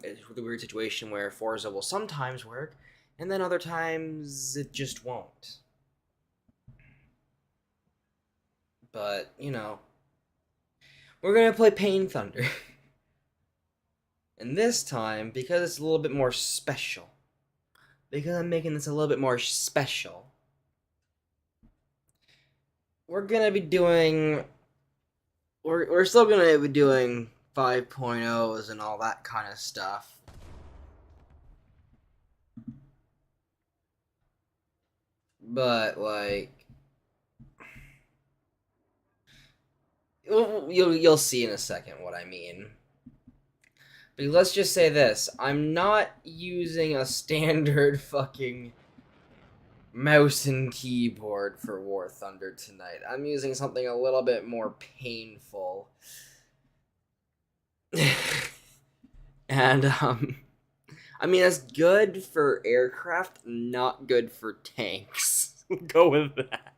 a really weird situation where Forza will sometimes work, and then other times it just won't. But, you know, we're gonna play Pain Thunder. And this time, because it's a little bit more special, because I'm making this a little bit more special, we're gonna be doing. We're still gonna be doing 5.0s and all that kind of stuff. But, like. You'll see in a second what I mean. But let's just say this. I'm not using a standard fucking mouse and keyboard for War Thunder tonight. I'm using something a little bit more painful. And, I mean, that's good for aircraft, not good for tanks. Go with that.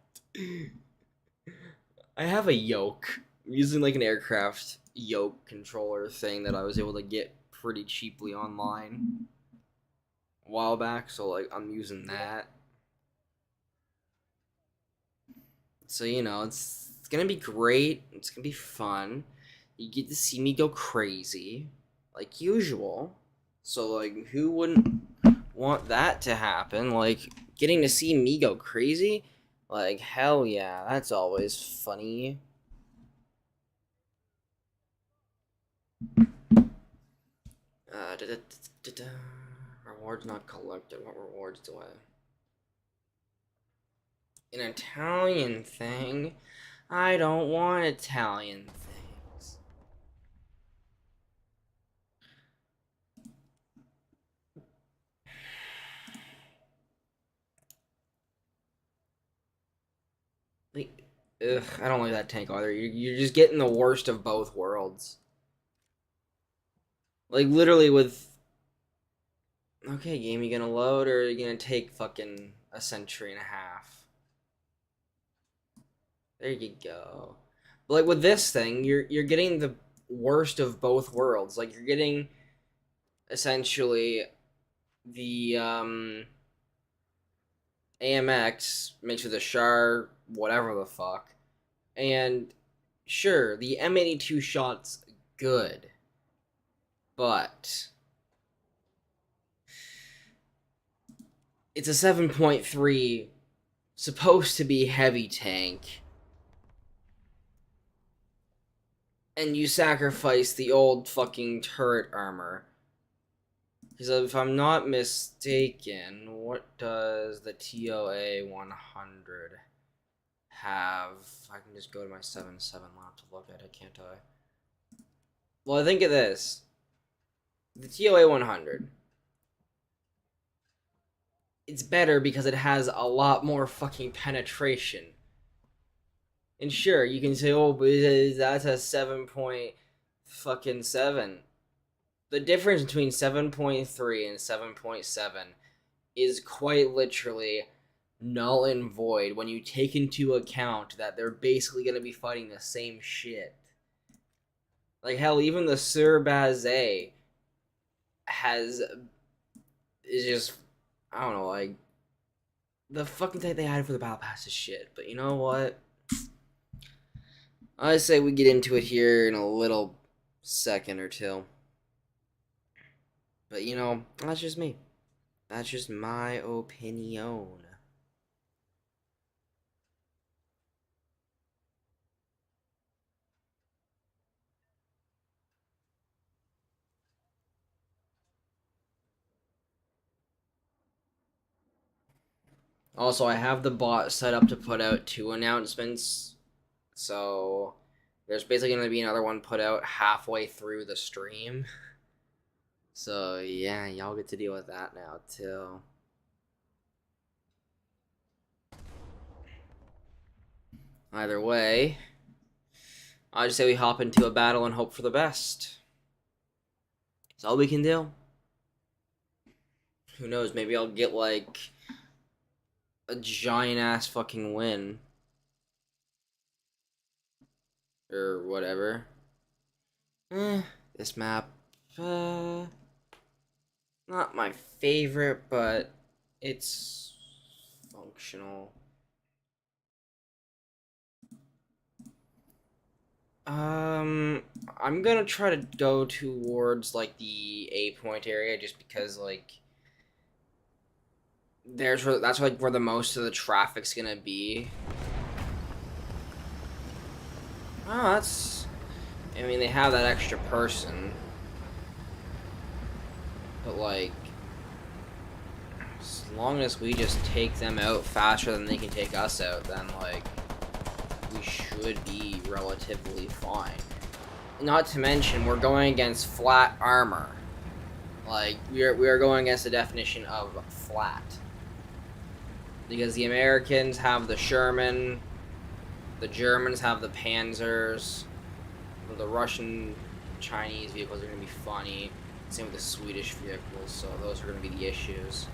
I have a yoke. I'm using, like, an aircraft yoke controller thing that I was able to get pretty cheaply online a while back, so, like, I'm using that. So, you know, it's gonna be great. It's gonna be fun. You get to see me go crazy, like usual. So, like, who wouldn't want that to happen? Like, getting to see me go crazy? Like, hell yeah, that's always funny. Rewards not collected. What rewards do I have? An Italian thing? I don't want Italian things. Like, ugh, I don't like that tank either. You're just getting the worst of both worlds. Like, literally with... Okay, game, you gonna load, or are you gonna take fucking a century and a half? There you go. But, like, with this thing, you're getting the worst of both worlds. Like, you're getting, essentially, the, AMX mixed with a Char, whatever the fuck. And, sure, the M82 shot's good. But it's a 7.3, supposed to be heavy tank, and you sacrifice the old fucking turret armor. Because if I'm not mistaken, what does the TOA 100 have? I can just go to my 7.7 lap to look at it, can't I? Well, think of this. The TOA 100. It's better because it has a lot more fucking penetration. And sure, you can say, oh, but that's a 7.7. The difference between 7.3 and 7.7 is quite literally null and void when you take into account that they're basically going to be fighting the same shit. Like, hell, even the Sir Bazet is just, I don't know, like, the fucking thing they had for the Battle Pass is shit. But you know what? I say we get into it here in a little second or two. But you know, that's just me. That's just my opinion. Also, I have the bot set up to put out 2 announcements. So, there's basically going to be another one put out halfway through the stream. So, yeah, y'all get to deal with that now, too. Either way, I just say we hop into a battle and hope for the best. That's all we can do. Who knows, maybe I'll get, like, a giant-ass fucking win. Or whatever. This map, Not my favorite, but it's functional. I'm gonna try to go towards like the A point area just because like that's like where the most of the traffic's gonna be. Oh, that's. I mean, they have that extra person, but like, as long as we just take them out faster than they can take us out, then like, we should be relatively fine. Not to mention, we're going against flat armor. Like, we are going against the definition of flat. Because the Americans have the Sherman, the Germans have the Panzers, the Russian, Chinese vehicles are going to be funny. Same with the Swedish vehicles, so those are going to be the issues.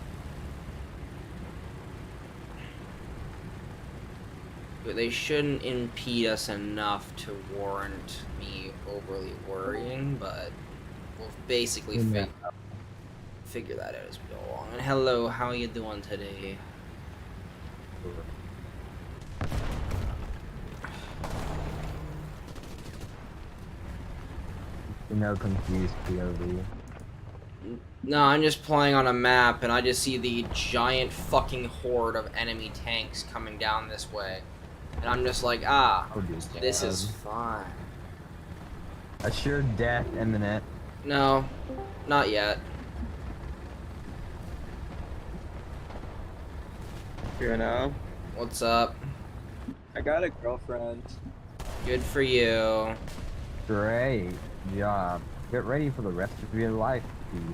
But they shouldn't impede us enough to warrant me overly worrying, but we'll basically figure that out as we go along. And hello, how are you doing today? No confused POV. No, I'm just playing on a map, and I just see the giant fucking horde of enemy tanks coming down this way. And I'm just like, this is fine. Assured death imminent. No, not yet. You know? What's up? I got a girlfriend. Good for you. Great job. Get ready for the rest of your life, dude.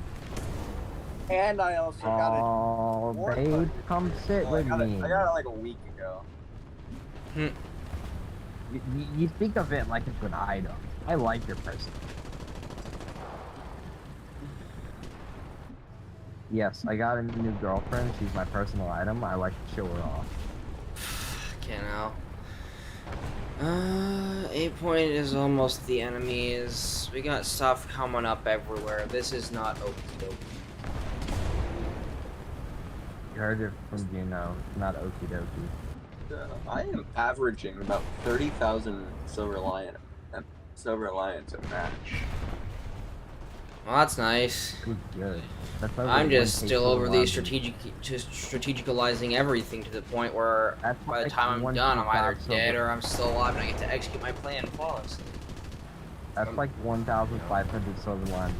And I also got it. Oh, babe, come sit with me. I got it like a week ago. You think of it like it's an item. I like your person. Yes, I got a new girlfriend. She's my personal item. I like to show her off. Can't know. 8 point is almost the enemies. We got stuff coming up everywhere. This is not okie dokie. You heard it from Gino. Not okie dokie. I am averaging about 30,000 Silver Lions a match. Well, that's nice. Good. I'm just still over the strategicalizing everything to the point where by the time I'm done, I'm either dead or I'm still alive and I get to execute my plan flawlessly. That's like 1,500 silver lines.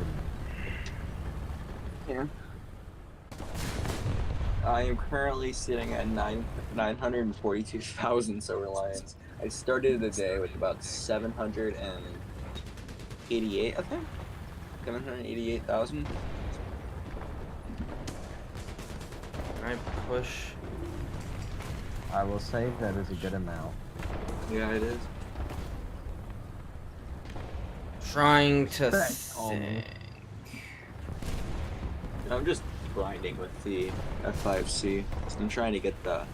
Yeah. I am currently sitting at 942,000 Silver Lions. I started the day with about 788, I think? 788,000. I push. I will say that is a good amount. Yeah, it is. Trying to think. I'm just grinding with the F5C. I'm trying to get the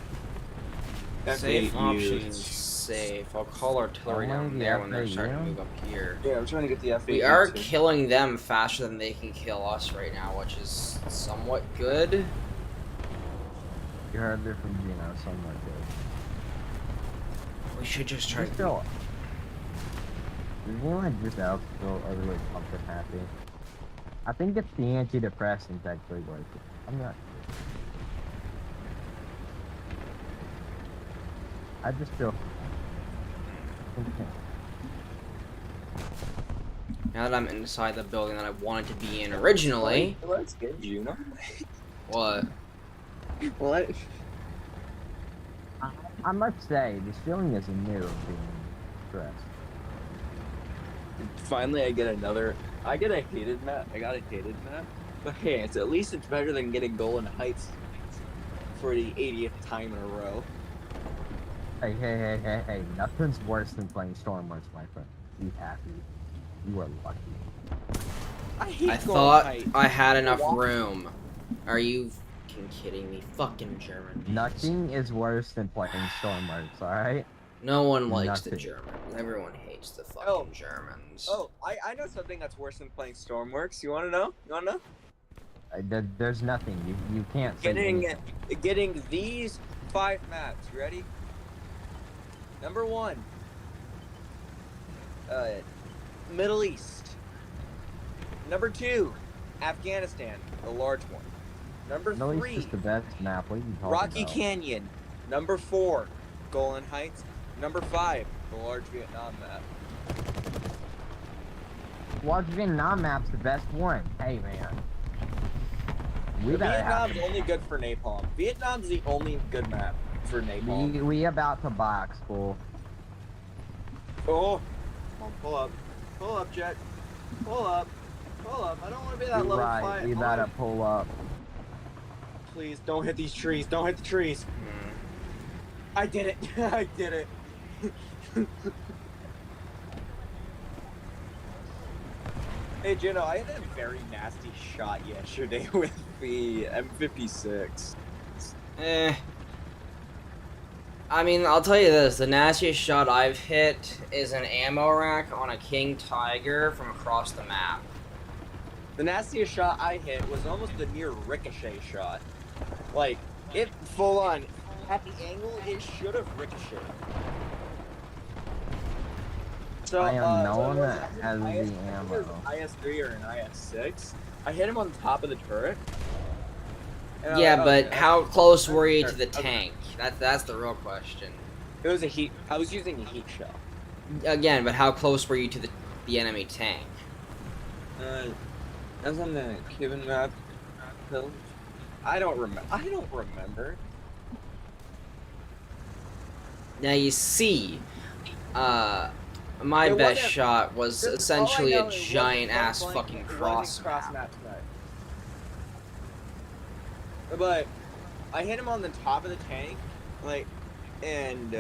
Safe F8 options. used. Safe. I'll call artillery down there when they're starting to move up here. Yeah, I'm trying to get the F8. We are killing them faster than they can kill us right now, which is somewhat good. You heard it from Gino, somewhat good. We should just try. Still, anyone just else still overly pumped and happy? I think it's the antidepressants actually working. I'm not sure. I just feel. Now that I'm inside the building that I wanted to be in originally. Let's get Juno. What? What? I must say, this feeling is new of being stressed. Finally, I get another. I get a hated map. I got a hated map. But hey, at least it's better than getting Golan Heights for the 80th time in a row. Hey, nothing's worse than playing Stormworks, my friend. Be happy. You are lucky. I thought I had enough room. Are you fucking kidding me? Fucking German. Nothing is worse than playing Stormworks, alright? No one likes the Germans. Everyone hates the fucking Germans. Oh, I know something that's worse than playing Stormworks. You wanna know? You wanna know? There's nothing. You can't see anything. Getting these 5 maps. You ready? Number 1. Middle East. Number 2, Afghanistan, the large one. Number No, it's 3, just the best map. What are you talking Rocky about? Canyon. Number 4, Golan Heights. Number 5, the large Vietnam map. Watch Vietnam map's the best one. Hey man. Vietnam's only good for napalm. Vietnam's the only good map for napalm. We about to box, fool. Oh, pull up. Pull up, Jet. Pull up. Pull up. I don't want to be that You're level right. 5. We about to pull up. Please, don't hit these trees. Don't hit the trees. I did it. I did it. Hey, Jino, I had a very nasty shot yesterday with the M56. I mean, I'll tell you this: the nastiest shot I've hit is an ammo rack on a King Tiger from across the map. The nastiest shot I hit was almost a near ricochet shot. Like, it full on, at the angle, it should have ricocheted. So, I am known so as the ammo. IS-3 or an IS-6. I hit him on the top of the turret. And Yeah, I was but like, how okay, close were you to the okay. tank? That's the real question. It was a heat. I was using a heat shell. Again, but how close were you to the enemy tank? I was on the Cuban map. I don't remember. Now you see, my It best wasn't- shot was All I essentially know, a it wasn't giant ass point fucking blank, it cross wasn't cross map. tonight. But I hit him on the top of the tank, like, and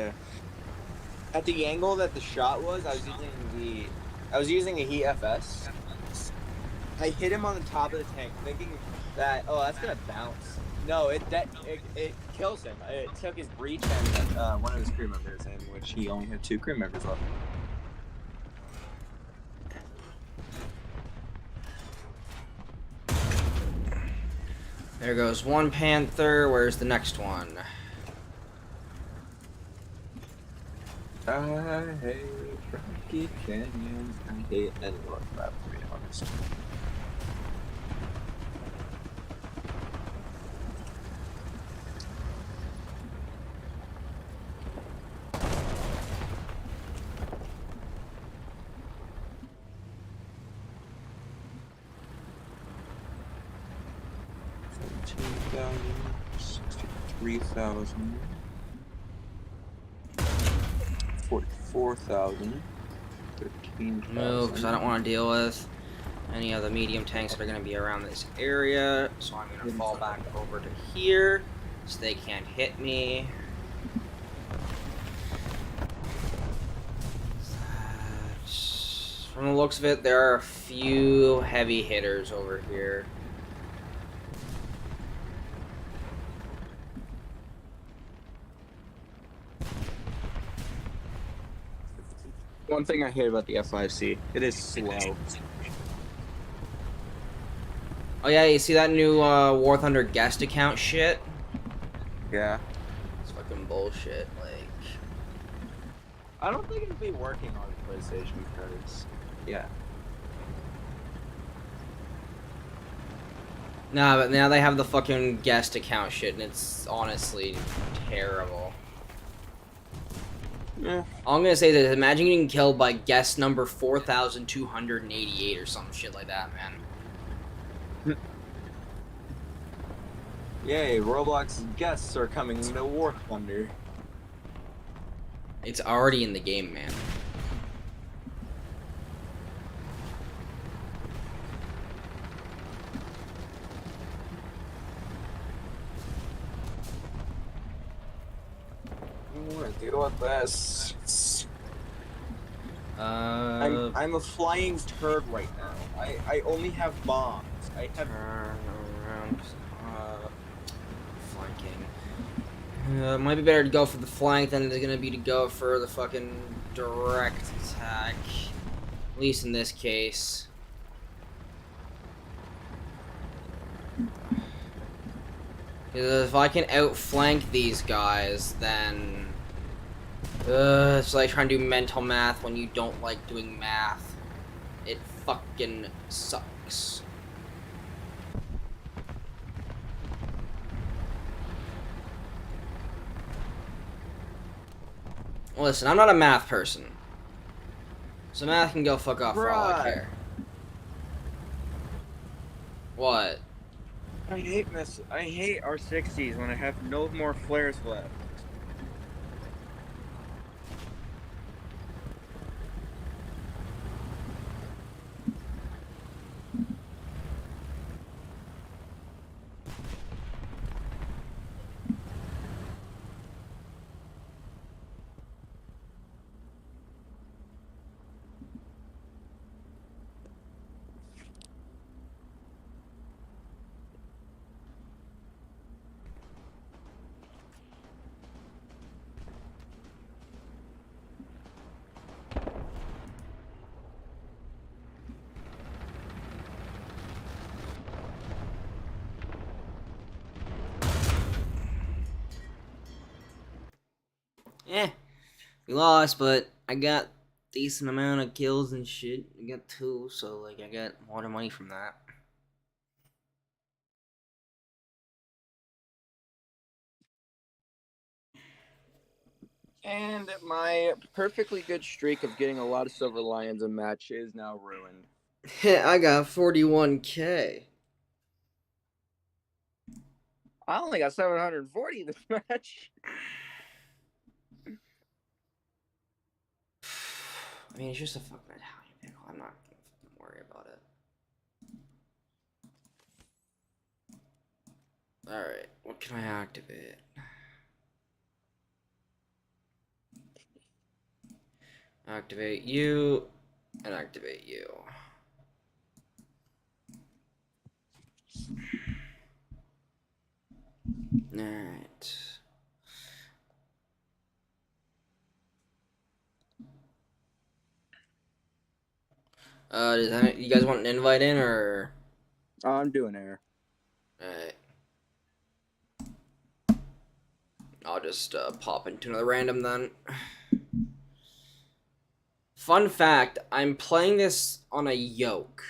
at the angle that the shot was, I was using a Heat FS. I hit him on the top of the tank, thinking that that's gonna bounce. No, it kills him. It took his breach and one of his crew members, in which he only had 2 crew members left. There goes one Panther. Where's the next one? I hate Rocky Canyon. I hate any road map, to be honest. $13,000, 44,000, 13,000. Move, because I don't want to deal with any of the medium tanks that are going to be around this area. So I'm going to fall back over to here, so they can't hit me. From the looks of it, there are a few heavy hitters over here. One thing I hate about the F5C, it is slow. Oh yeah, you see that new War Thunder guest account shit? Yeah. It's fucking bullshit, like... I don't think it'll be working on PlayStation because, yeah. Nah, but now they have the fucking guest account shit, and it's honestly terrible. Yeah. All I'm gonna say is, imagine getting killed by guest number 4,288 or some shit like that, man. Yay, Roblox guests are coming to War Thunder. It's already in the game, man. I'm gonna deal with this. I'm a flying turd right now. I only have bombs. I have. Turn around. Flanking. Might be better to go for the flank than it's gonna be to go for the fucking direct attack. At least in this case. Because if I can outflank these guys, then it's like trying to do mental math when you don't like doing math. It fucking sucks. Listen, I'm not a math person. So math can go fuck off for all I care. What? I hate our 60s when I have no more flares left. Eh, we lost, but I got decent amount of kills and shit. I got 2, so like I got a lot of money from that. And my perfectly good streak of getting a lot of silver lions in match is now ruined. I got 41k. I only got 740 this match. I mean, it's just a fucking Italian pickle. I'm not gonna fucking worry about it. Alright, what can I activate? Activate you, and activate you. Alright. You guys want an invite in, or? I'm doing air. Alright. I'll just pop into another random then. Fun fact, I'm playing this on a yoke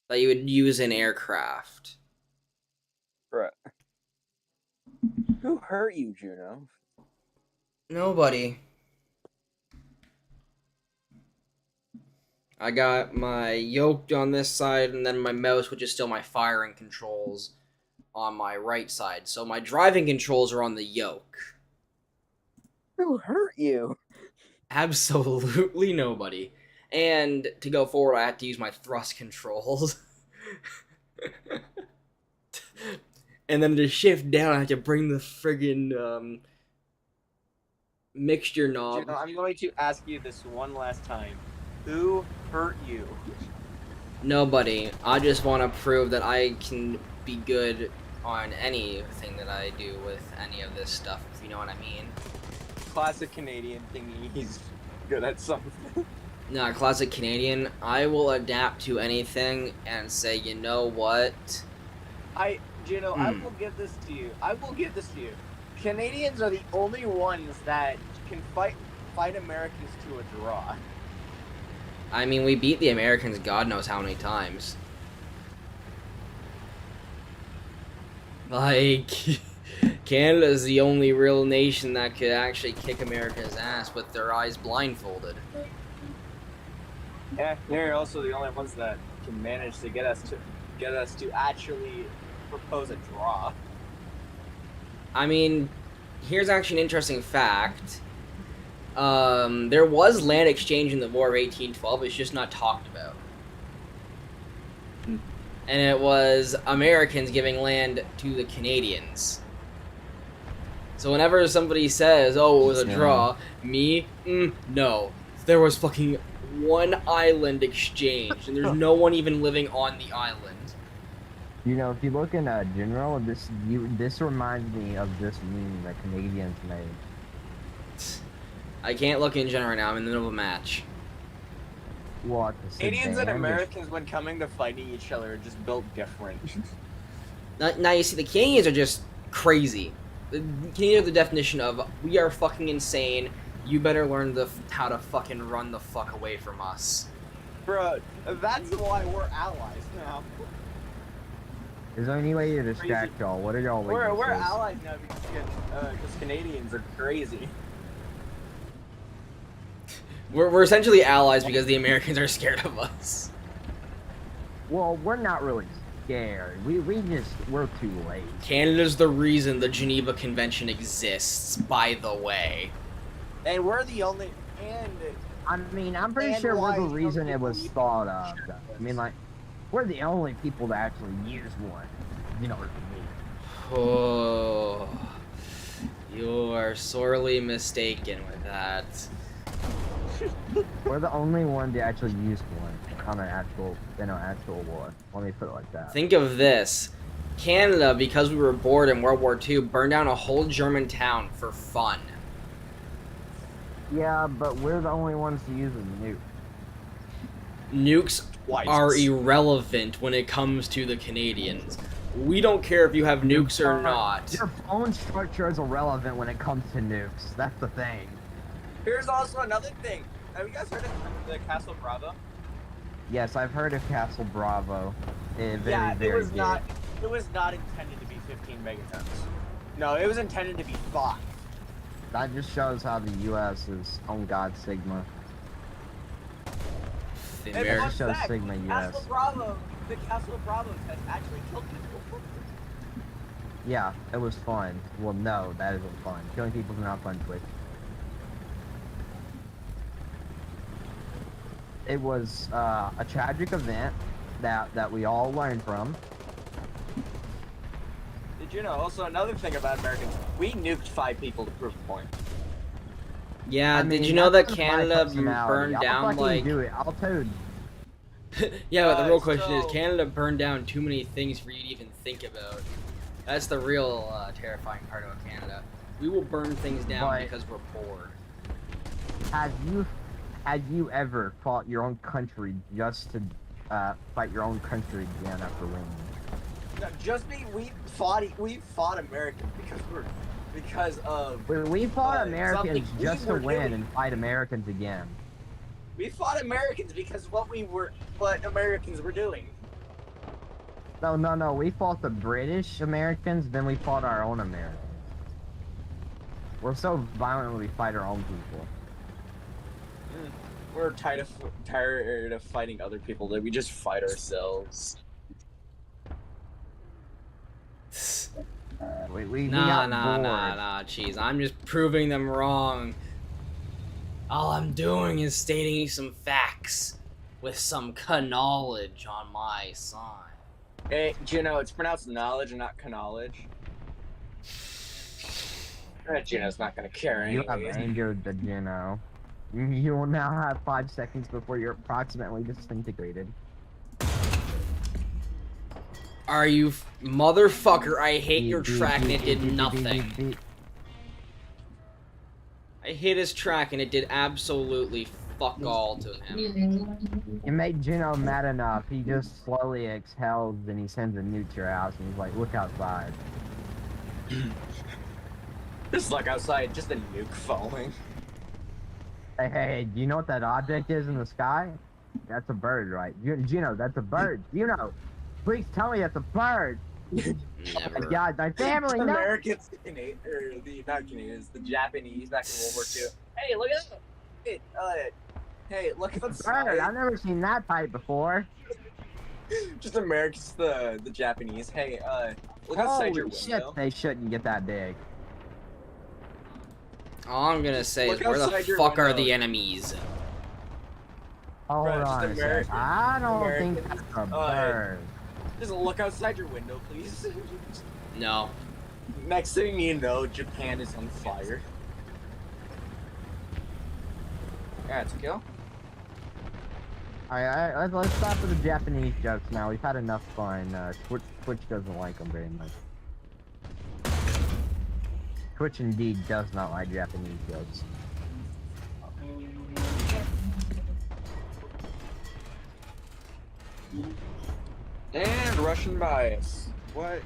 that you would use in aircraft. Right. Who hurt you, Juno? Nobody. I got my yoke on this side, and then my mouse, which is still my firing controls, on my right side. So my driving controls are on the yoke. Who hurt you? Absolutely nobody. And to go forward, I have to use my thrust controls. And then to shift down, I have to bring the friggin' mixture knob. Juno, I'm going to ask you this one last time. Who hurt you? Nobody. I just want to prove that I can be good on anything that I do with any of this stuff, if you know what I mean. Classic Canadian thingy. He's good at something. No, classic Canadian. I will adapt to anything and say, you know what? Juno, I will give this to you. Canadians are the only ones that can fight Americans to a draw. I mean, we beat the Americans God knows how many times. Like, Canada's the only real nation that could actually kick America's ass with their eyes blindfolded. Yeah, they're also the only ones that can manage to get us to actually propose a draw. I mean, here's actually an interesting fact. There was land exchange in the War of 1812, it's just not talked about. And it was Americans giving land to the Canadians. So whenever somebody says, oh, it was a draw, no. There was fucking one island exchange, and there's no one even living on the island. You know, if you look in general, this reminds me of this meme that Canadians made. I can't look in general right now, I'm in the middle of a match. what, Canadians and Americans, when coming to fighting each other, are just built different. Now you see, the Canadians are just crazy. The Canadians are the definition of, we are fucking insane. You better learn how to fucking run the fuck away from us. Bro, that's why we're allies now. Is there any way to distract y'all? What are y'all weaknesses? We're allies now because Canadians are crazy. We're essentially allies because the Americans are scared of us. Well, we're not really scared. We're too late. Canada's the reason the Geneva Convention exists, by the way. And we're the only, I mean, I'm pretty sure we're the reason it was thought of. Though. I mean, like, we're the only people that actually use one. You know what I mean? Oh, you are sorely mistaken with that. We're the only one to actually use one on an actual war. Let me put it like that. Think of this. Canada, because we were bored in World War II, burned down a whole German town for fun. Yeah, but we're the only ones to use a nuke. Nukes are irrelevant when it comes to the Canadians. We don't care if you have nukes or not. Your phone structure is irrelevant when it comes to nukes. That's the thing. Here's also another thing. Have you guys heard of the Castle Bravo? Yes, I've heard of Castle Bravo. It was not intended to be 15 megatons. No, it was intended to be 5. That just shows how the U.S. is on God Sigma. The And American fun shows fact, Sigma US. The Castle Bravo test actually killed people. Yeah, it was fun. Well, no, that isn't fun. Killing people is not fun, Twitch. It was a tragic event that we all learned from. Did you know? Also, another thing about Americans, we nuked 5 people to prove a point. Yeah, I mean, did you know that that's my Canada personality. burned I'll down, fucking like... do it. I'll tell you. Yeah, but the real question is, so- Canada burned down too many things for you to even think about. That's the real terrifying part about Canada. We will burn things down But- because we're bored. Had you ever fought your own country just to fight your own country again after winning? No, just me. We fought Americans because of We fought Americans something we just to were win doing. and fight Americans again. We fought Americans because what Americans were doing. No. We fought the British Americans, then we fought our own Americans. We're so violent when we fight our own people. We're tired of fighting other people that we just fight ourselves. We got bored. Nah, cheese. I'm just proving them wrong. All I'm doing is stating some facts with some knowledge on my side. Hey, Gino, it's pronounced knowledge and not knowledge. Gino's not gonna care You anyways. have angered the Gino. You will now have 5 seconds before you're approximately disintegrated. Are you motherfucker? I hate your track and it did nothing. I hit his track and it did absolutely fuck all to him. You made Gino mad enough. He just slowly exhales and he sends a nuke to your house and he's like, look outside. Just like outside, just a nuke falling. Hey, do you know what that object is in the sky? That's a bird, right? Gino, that's a bird. Gino, please tell me that's a bird. Never. God, my family, no. Americans, not Canadians, the Japanese back in World War II. Hey, look at that! Hey, look It's a outside. bird. I've never seen that type before. Just Americans, the Japanese. Hey, look outside your Holy shit, window. they shouldn't get that big. All I'm gonna say Look is, where the outside your fuck are window. the enemies? Hold Bro, just on a sec. American- I don't think Americans, that's a bird. Just look outside your window, please. No. Next thing you know, Japan is on fire. Yeah, it's a kill. Alright, let's stop with the Japanese jokes now. We've had enough fun. Twitch doesn't like them very much. Twitch indeed does not like Japanese jokes. And Russian bias. What?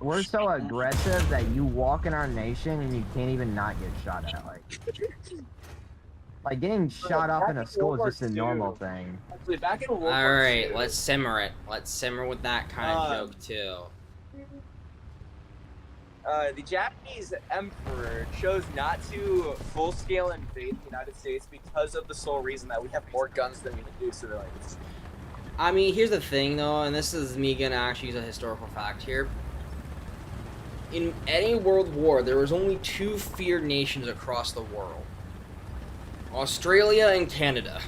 We're so aggressive that you walk in our nation and you can't even not get shot at. Like getting shot up in a school is just a normal thing. Actually, back in World War Alright, II, let's simmer it. Let's simmer with that kind of joke too. The Japanese emperor chose not to full-scale invade the United States because of the sole reason that we have more guns than we can do civilians. I mean, here's the thing though, and this is me gonna actually use a historical fact here. In any world war, there was only two feared nations across the world. Australia and Canada.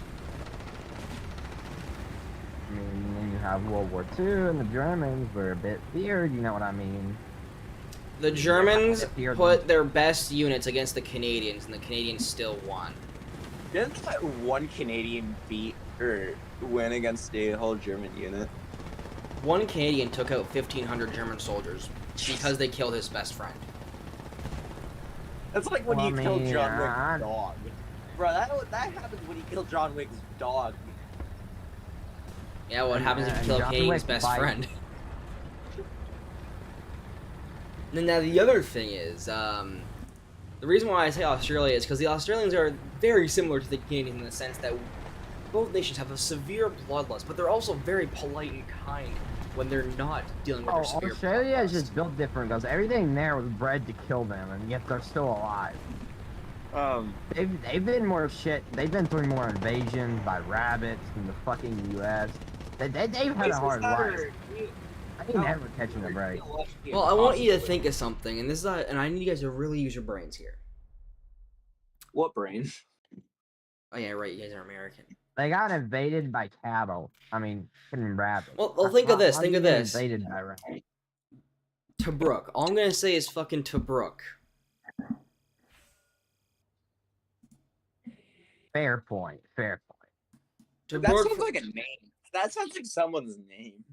I mean, then you have World War II and the Germans were a bit feared, you know what I mean? The Germans put their best units against the Canadians, and the Canadians still won. Didn't that one Canadian beat or win against a whole German unit? One Canadian took out 1,500 German soldiers because they killed his best friend. That's like when you killed John Wick's dog. Bro, that happens when you kill John Wick's dog. Yeah, what happens if you kill a Canadian's best friend? Now, the other thing is, the reason why I say Australia is because the Australians are very similar to the Canadians in the sense that both nations have a severe bloodlust, but they're also very polite and kind when they're not dealing with their severe Australia bloodlust. is just built different because everything there was bred to kill them, and yet they're still alive. They've been more shit. They've been through more invasions by rabbits than the fucking U.S. They've had a hard life. I ain't never catching a break. Well, I want you to think of something, and this is and I need you guys to really use your brains here. What brain? Oh yeah, right. You guys are American. They got invaded by cattle. I mean, rabbits. Well, think of this. Think of this. Invaded by rabbits. Tobruk. All I'm gonna say is fucking Tobruk. Fair point. Fair point. That sounds like a name. That sounds like someone's name.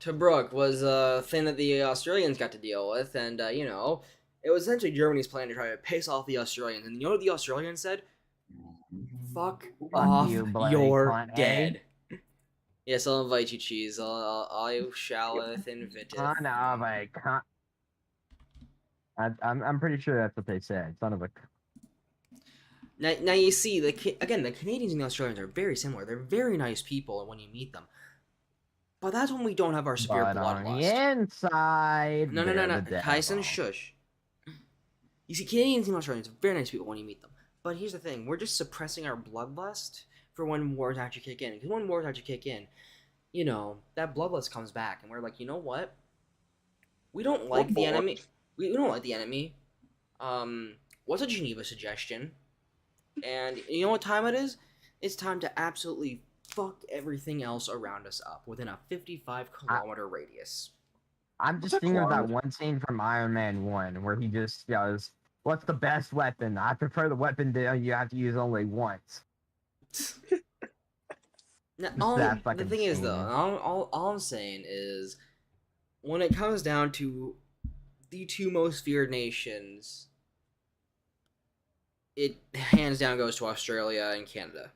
Tobruk was a thing that the Australians got to deal with, and you know, it was essentially Germany's plan to try to piss off the Australians. And you know what the Australians said? Fuck off, you're dead. Yes, I'll invite you, Cheese. I shalleth invite. Son of a con. I'm pretty sure that's what they said. Son of a. Now you see, the Canadians and the Australians are very similar. They're very nice people when you meet them. But that's when we don't have our severe bloodlust. On the inside. No. Tyson, shush. You see, Canadians and Australians are very nice people when you meet them. But here's the thing: we're just suppressing our bloodlust for when wars actually kick in. Because when wars actually kick in, you know, that bloodlust comes back, and we're like, you know what? We don't like the enemy. We don't like the enemy. What's a Geneva suggestion? And you know what time it is? It's time to absolutely fuck everything else around us up within a 55-kilometer radius. I'm just thinking of that one scene from Iron Man 1 where he just goes, "What's the best weapon? I prefer the weapon that you have to use only once." Now, the thing is, though, all I'm saying is, when it comes down to the two most feared nations, it hands down goes to Australia and Canada.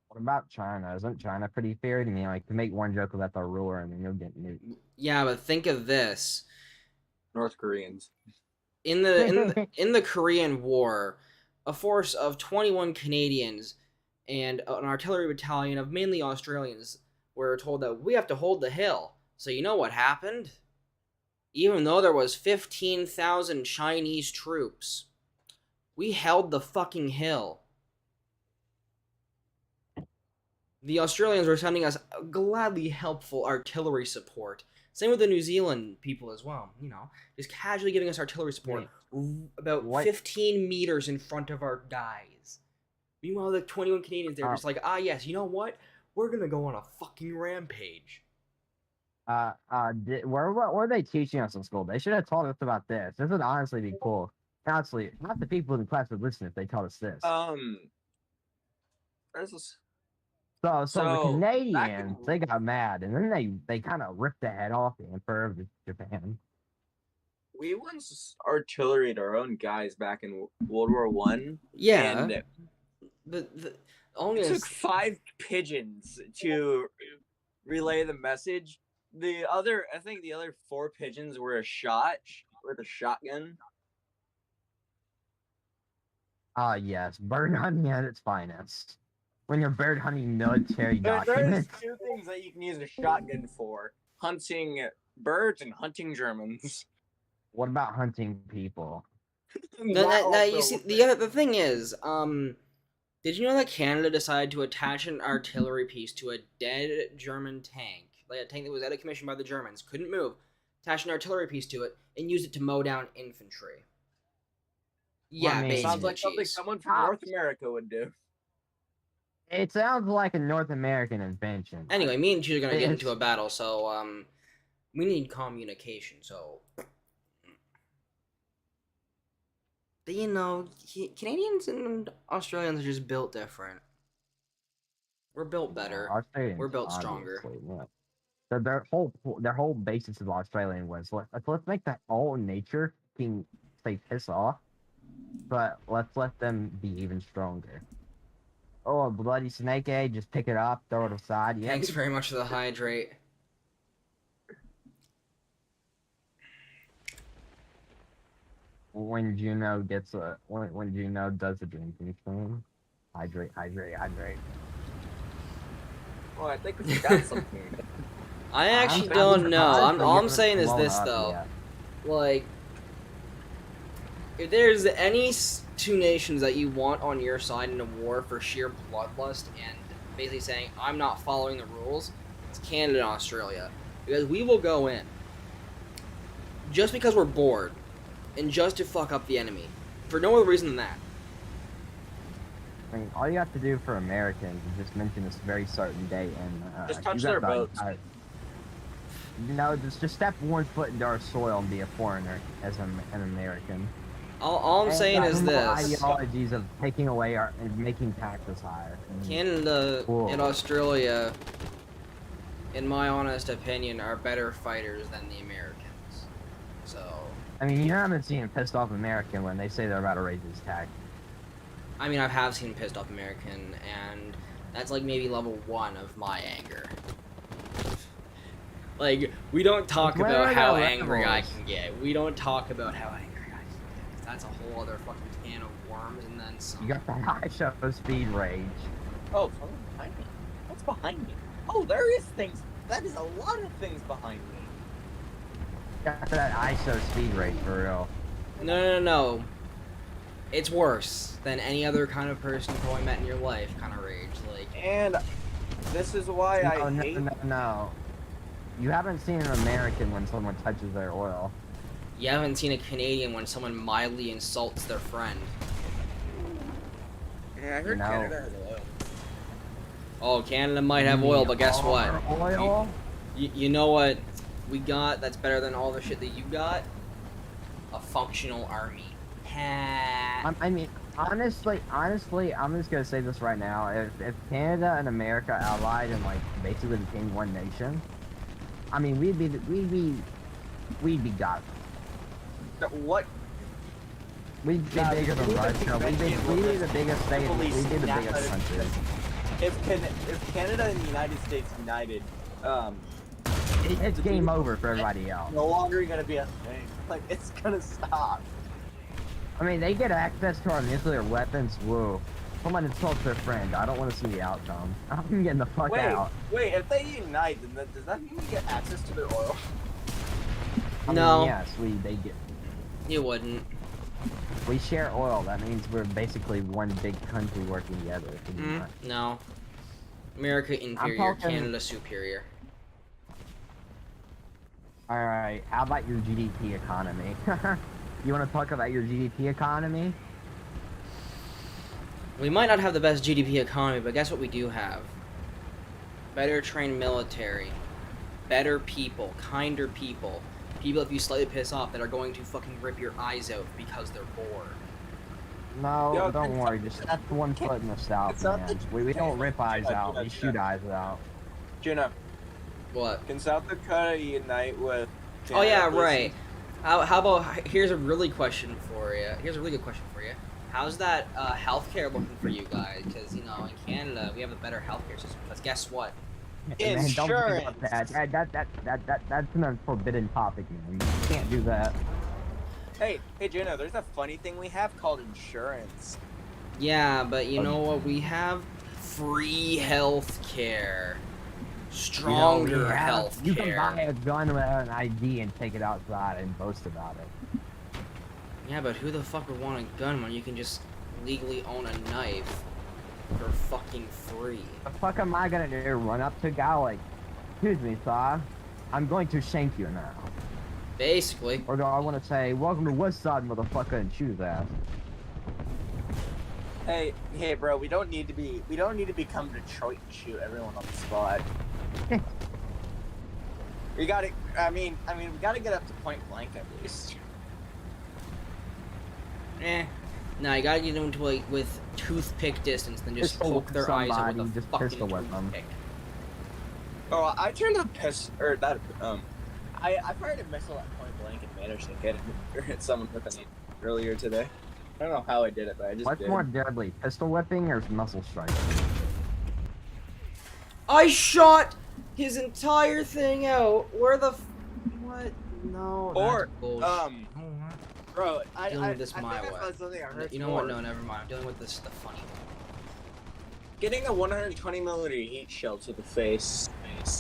What about China? Isn't China pretty feared? I mean, like, to make one joke about the ruler and then you'll get nuked. Yeah, but think of this: North Koreans. in the Korean War, a force of 21 Canadians and an artillery battalion of mainly Australians were told that we have to hold the hill. So you know what happened? Even though there was 15,000 Chinese troops, we held the fucking hill. The Australians were sending us gladly helpful artillery support. Same with the New Zealand people as well, you know, just casually giving us artillery support about 15 meters in front of our guys. Meanwhile, the 21 Canadians, they're just like, yes, you know what? We're gonna go on a fucking rampage. What were they teaching us in school? They should have taught us about this. This would honestly be cool. Honestly, half the people in the class would listen if they taught us this. So the Canadians, they got mad, and then they kind of ripped the head off the Emperor of Japan. We once artilleried our own guys back in World War I. Yeah. Only It took 5 pigeons to relay the message. I think the other 4 pigeons were a shot with a shotgun. Ah, yes, bird hunting at its finest. When you're bird hunting military There's documents. 2 things that you can use a shotgun for: hunting birds and hunting Germans. What about hunting people? Now, you see, the thing is, did you know that Canada decided to attach an artillery piece to a dead German tank, like a tank that was out of commission by the Germans, couldn't move, attach an artillery piece to it, and use it to mow down infantry? Yeah, I mean, basically, Sounds like something cheese. someone from North America would do. It sounds like a North American invention. Anyway, me and Cheese are gonna get It's- into a battle, so we need communication. So, but you know, Canadians and Australians are just built different. We're built better. Australians, We're built stronger. obviously, yeah. Their whole basis of Australian was let's make that all nature can say piss off, but let's let them be even stronger. Oh, a bloody snake egg, just pick it up, throw it aside. Yeah, Thanks very much for the hydrate. when Juno when Juno does the drinking thing, hydrate, hydrate, hydrate. Well, I think we got something. I actually I'm- don't know. I'm All I'm getting saying is blown this up, though, yeah. like, if there's any two nations that you want on your side in a war for sheer bloodlust and basically saying I'm not following the rules, it's Canada and Australia, because we will go in just because we're bored and just to fuck up the enemy for no other reason than that. I mean, all you have to do for Americans is just mention this very certain day and Just touch you got their the boats. entire- No, just step 1 foot into our soil and be a foreigner as an American. All I'm And saying the is whole this: ideologies of taking away our and making taxes higher. Canada Whoa. and Australia, in my honest opinion, are better fighters than the Americans. So, I mean, you haven't seen a pissed off American when they say they're about to raise his tax. I mean, I have seen pissed off American, and that's like maybe level 1 of my anger. Like, we don't talk Where about are how the angry I levels? can get. We don't talk about how angry I can get. 'Cause that's a whole other fucking can of worms, and then some. You got the high show speed rage. Oh, someone behind me. What's behind me? Oh, there is things. That is a lot of things behind me. You got that ISO speed rage for real. No. It's worse than any other kind of person you've probably met in your life kind of rage. Like, And this is why I No, hate. no. You haven't seen an American when someone touches their oil. you haven't seen a Canadian when someone mildly insults their friend. Yeah, I heard No. Canada has oil. Oh, Canada might have oil, but guess what? Oil? You know what we got that's better than all the shit that you got? A functional army. Ha. I mean, honestly, I'm just gonna say this right now. If Canada and America allied and like basically became one nation, I mean, we'd be God. What? We'd be God, bigger than we would Russia. be We'd be the biggest state. Police We'd be the snap biggest out of- country. If Canada and the United States united, It's game over for everybody else. no longer gonna be a thing. Like, it's gonna stop. I mean, they get access to our nuclear weapons. Whoa. Someone insults their friend. I don't want to see the outcome. I'm getting the fuck out. Wait, if they unite, then does that mean we get access to their oil? I mean, No. yes, they get. You wouldn't. We share oil. That means we're basically one big country working together. No. America inferior, talking- Canada superior. All right. How about your GDP economy? You want to talk about your GDP economy? We might not have the best GDP economy, but guess what we do have? Better trained military, better people, kinder people. People if you slightly piss off that are going to fucking rip your eyes out because they're bored. No, Yo, don't can- worry. Just step 1 foot in the south, it's not man. that- We don't rip eyes Juno, out. We Juno. shoot eyes out. Juno, What? can South Dakota unite with Oh yeah, Canada, please? right. How about here's a really question for you. Here's a really good question for you. how's that healthcare looking for you guys? Because you know, in Canada we have a better healthcare system. Because guess what? Man, don't bring up Insurance. that's an unforbidden topic, man. You can't do that. Hey, Juno, there's a funny thing we have called insurance. Yeah, but you know what? We have free healthcare, stronger healthcare. You can buy a gun without an ID and take it outside and boast about it. Yeah, but who the fuck would want a gun when you can just legally own a knife for fucking free? The fuck am I gonna do? Run up to a guy like, excuse me, sir, I'm going to shank you now. Basically. Or do I want to say, welcome to West Side, motherfucker, and shoot his ass? Hey, bro, we don't need to become Detroit and shoot everyone on the spot. We gotta, I mean, we gotta get up to point blank at least. Nah, you gotta get into like with toothpick distance, then just poke their eyes out with a fucking toothpick. Oh, I turned a I fired a missile at point blank and managed to hit someone with an earlier today. I don't know how I did it, but I just What's did. more deadly, pistol whipping or muscle striking? I shot his entire thing out. Where the what? No. Or that's bullshit. Bro, I Dealing with this I my think way. I found something I heard. You know what? No, never mind. I'm dealing with this the funny one. Getting a 120 millimeter heat shell to the face.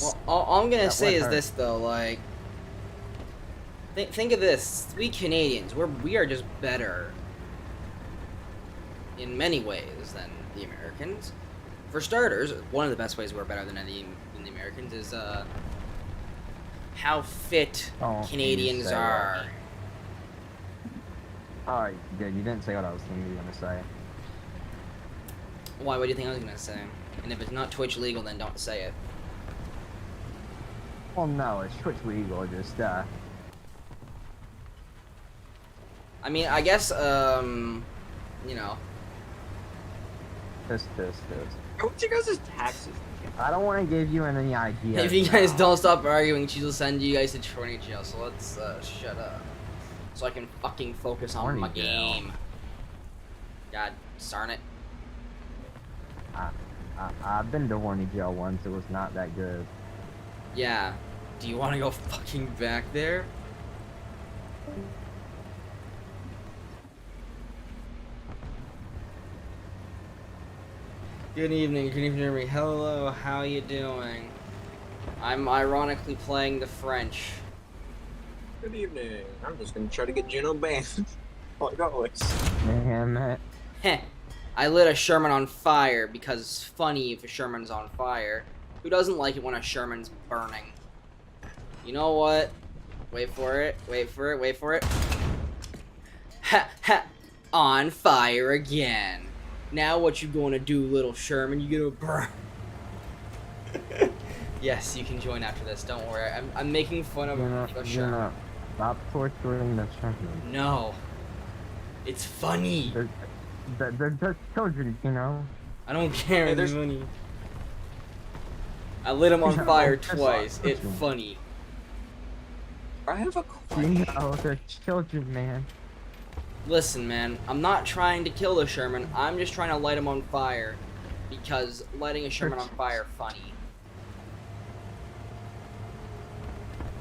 Well, all I'm gonna That say would is hurt. this though, like, think of this: we Canadians, we are just better in many ways than the Americans. For starters, one of the best ways we're better than the Americans is how fit Oh, Canadians you say are. that. Alright, good. You didn't say what I was thinking you were gonna say. Why? What do you think I was gonna say? And if it's not Twitch legal, then don't say it. Well, no, it's Twitch legal. Just I mean, I guess you know. this. What's your guys' taxes? I don't want to give you any idea. If you guys don't stop arguing, she'll send you guys to Tourney jail. So let's shut up, so I can fucking focus on my Tourney jail. game. God darn it! I've been to horny jail once. It was not that good. Yeah. Do you want to go fucking back there? Good evening, Jeremy. Hello, how you doing? I'm ironically playing the French. Good evening. I'm just gonna try to get Juno banned. Like always. Man, Heh. I lit a Sherman on fire because it's funny if a Sherman's on fire. Who doesn't like it when a Sherman's burning? You know what? Wait for it. Wait for it. Wait for it. Ha ha. On fire again. Now what you gonna do, little Sherman? You gonna burn? Yes, you can join after this. Don't worry. I'm making fun of a Sherman. Stop torturing the children. No. It's funny. They're just children, you know. I don't care. Hey, It's there's- funny. I lit him on Yeah, fire that's twice. awesome. It's funny. I have a You question. know, they're children, man. Listen, man. I'm not trying to kill the Sherman. I'm just trying to light him on fire. Because lighting a Sherman on fire funny.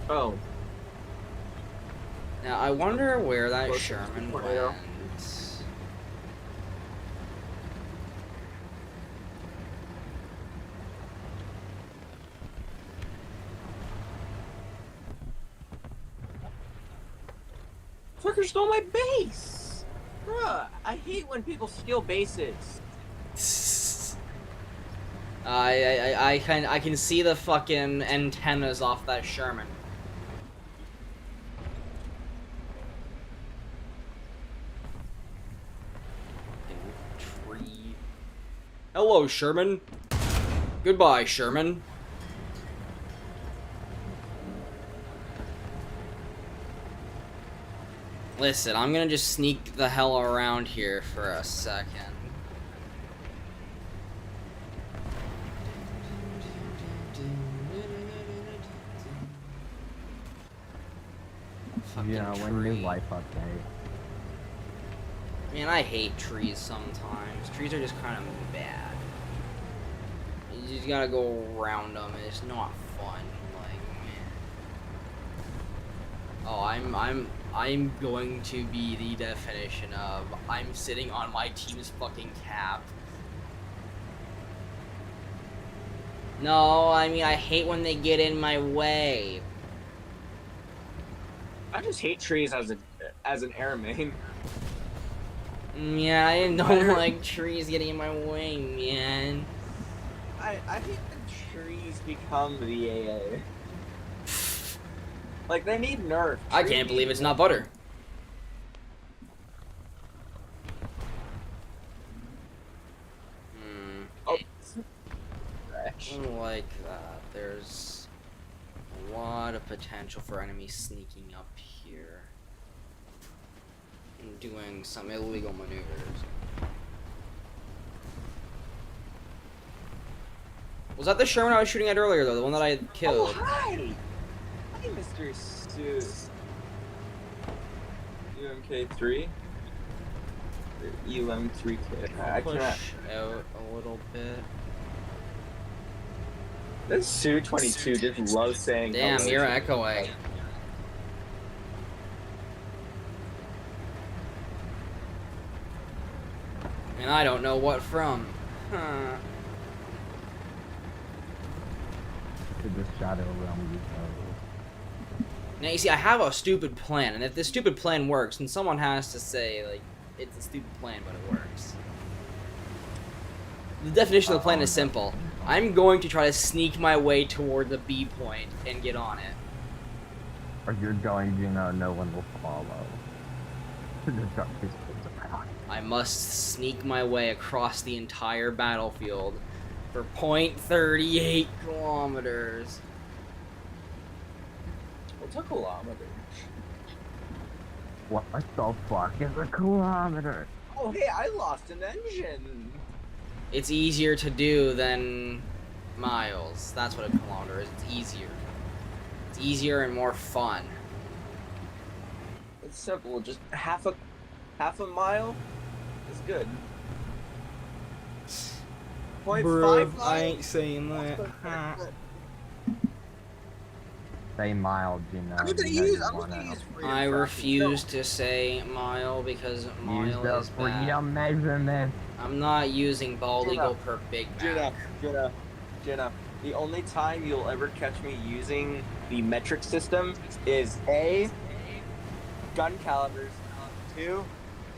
Oh, Now, I wonder where that Close to Sherman 2.0. went. fucker stole my base. Bruh, I hate when people steal bases. I can see the fucking antennas off that Sherman. Fucking tree. Hello, Sherman. Goodbye, Sherman. Listen, I'm gonna just sneak the hell around here for a second. Fucking Yeah, when tree. new life update. Man, I hate trees sometimes. Trees are just kind of bad. You just gotta go around them, and it's not fun. Like, man. Oh, I'm going to be the definition of I'm sitting on my team's fucking cap. No, I mean I hate when they get in my way. I just hate trees as an air main. Yeah, I don't like trees getting in my way, man. I hate when trees become the AA. Like they need nerf. I can't believe it's not butter. Oh, I don't like that. There's a lot of potential for enemies sneaking up here and doing some illegal maneuvers. Was that the Sherman I was shooting at earlier, though? The one that I killed? Oh, hi! Hi, Mr. Seuss. UMK3? UM3K. I Push cannot. out a little bit. This Sue22 just loves saying Damn, hello. you're echoing. And I don't know what from. Huh. The shadow realm you know. Now you see, I have a stupid plan, and if this stupid plan works, then someone has to say, like, it's a stupid plan, but it works. The definition of the plan is simple. I'm going to try to sneak my way toward the B point and get on it. Or you're going, you know, no one will follow. The darkest is around. I must sneak my way across the entire battlefield for 0.38 kilometers. What's a kilometer? What the fuck is a kilometer? Oh, hey, I lost an engine. It's easier to do than miles. That's what a kilometer is. It's easier. It's easier and more fun. It's simple. Just half a mile is good. 0.5 I ain't saying that. Say mild, you know. I'm gonna you know use. you I'm wanna gonna use freedom I fraction. refuse to say mile because use mile the is bad. freedom measurement. I'm not using bald eagle per Big Mac. Jenna, the only time you'll ever catch me using the metric system is A, gun calibers, 2,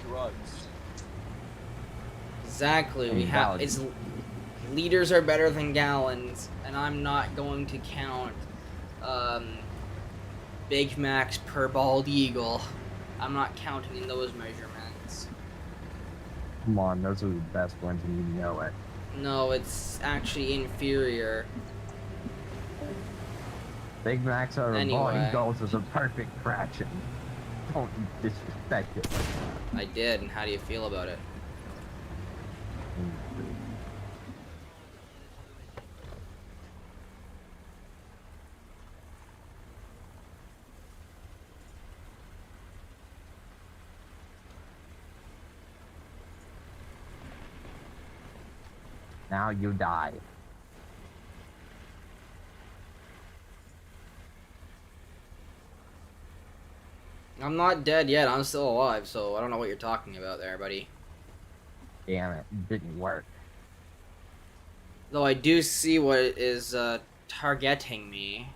drugs. Exactly. We And have gallons. it's liters are better than gallons, and I'm not going to count Big Macs per bald eagle. I'm not counting in those measurements. Come on, those are the best ones and you know it. No, it's actually inferior. Big Macs are Anyway. volume goals is a perfect fraction. Don't disrespect it. I did, and how do you feel about it? Now you die. I'm not dead yet. I'm still alive, so I don't know what you're talking about there, buddy. Damn it, it didn't work. Though I do see what is targeting me.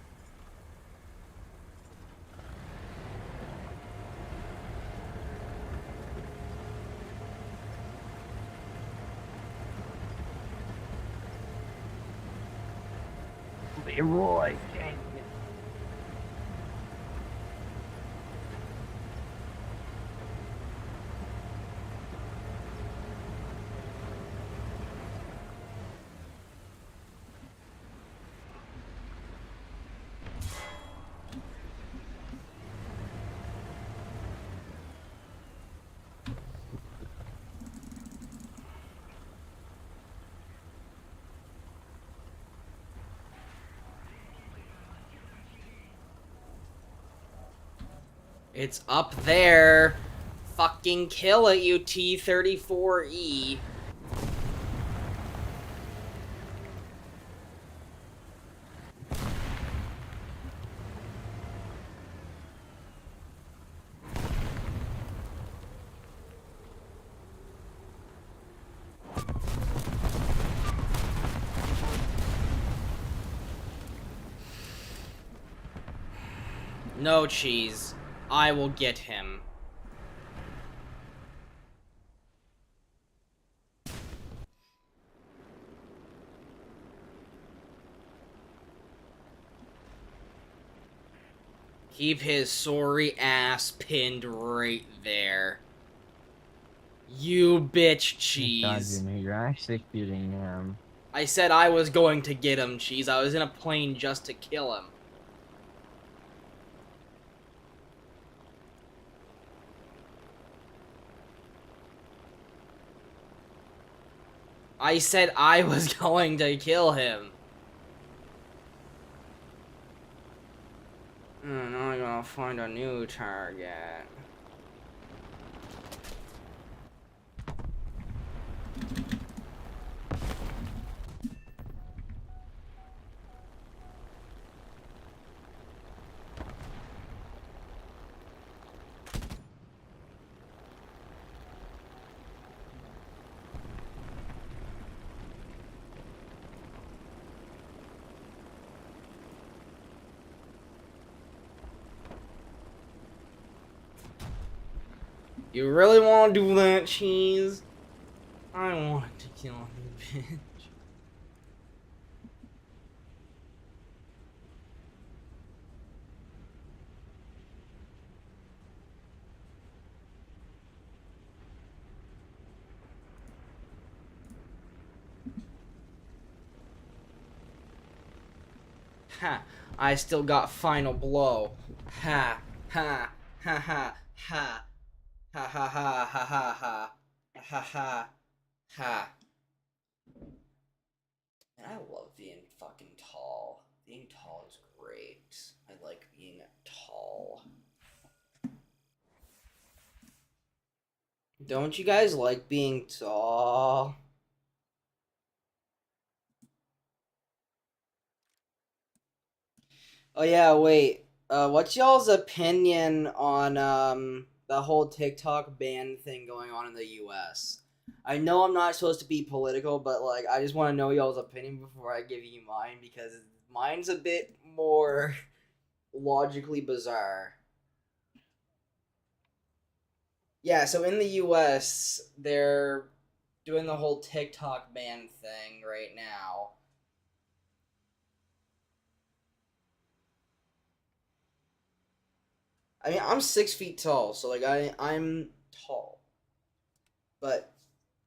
Leroy. It's up there. Fucking kill it, you T-34E. No, Cheese. I will get him. Keep his sorry ass pinned right there. You bitch, God, Cheese. Jimmy, you're actually shooting him. I said I was going to get him, Cheese. I was in a plane just to kill him. I said I was going to kill him. Now I'm gonna find a new target. You really want to do that, Cheese? I want to kill you, bitch. Ha! I still got final blow. Ha! Ha! Ha ha ha! Ha ha ha ha ha ha! Ha ha ha! And I love being fucking tall. Being tall is great. I like being tall. Don't you guys like being tall? Oh yeah, wait. What's y'all's opinion on the whole TikTok ban thing going on in the US? I know I'm not supposed to be political, but like I just want to know y'all's opinion before I give you mine because mine's a bit more logically bizarre. Yeah, so in the US, they're doing the whole TikTok ban thing right now. I mean, I'm 6 feet tall, so like I'm tall. But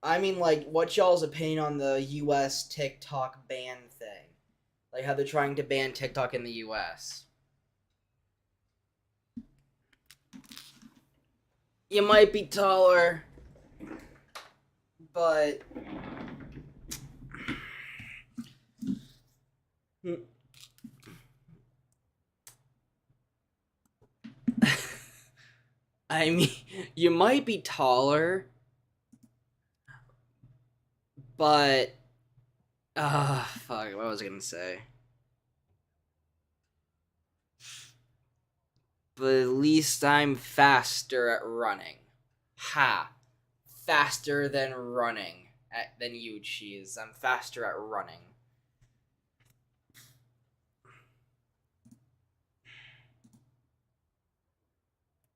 I mean, like, what's y'all's opinion on the U.S. TikTok ban thing? Like how they're trying to ban TikTok in the U.S. You might be taller, but I mean, you might be taller, but fuck, what was I gonna say? But at least I'm faster at running. Ha! Faster than running than you, Cheese. I'm faster at running.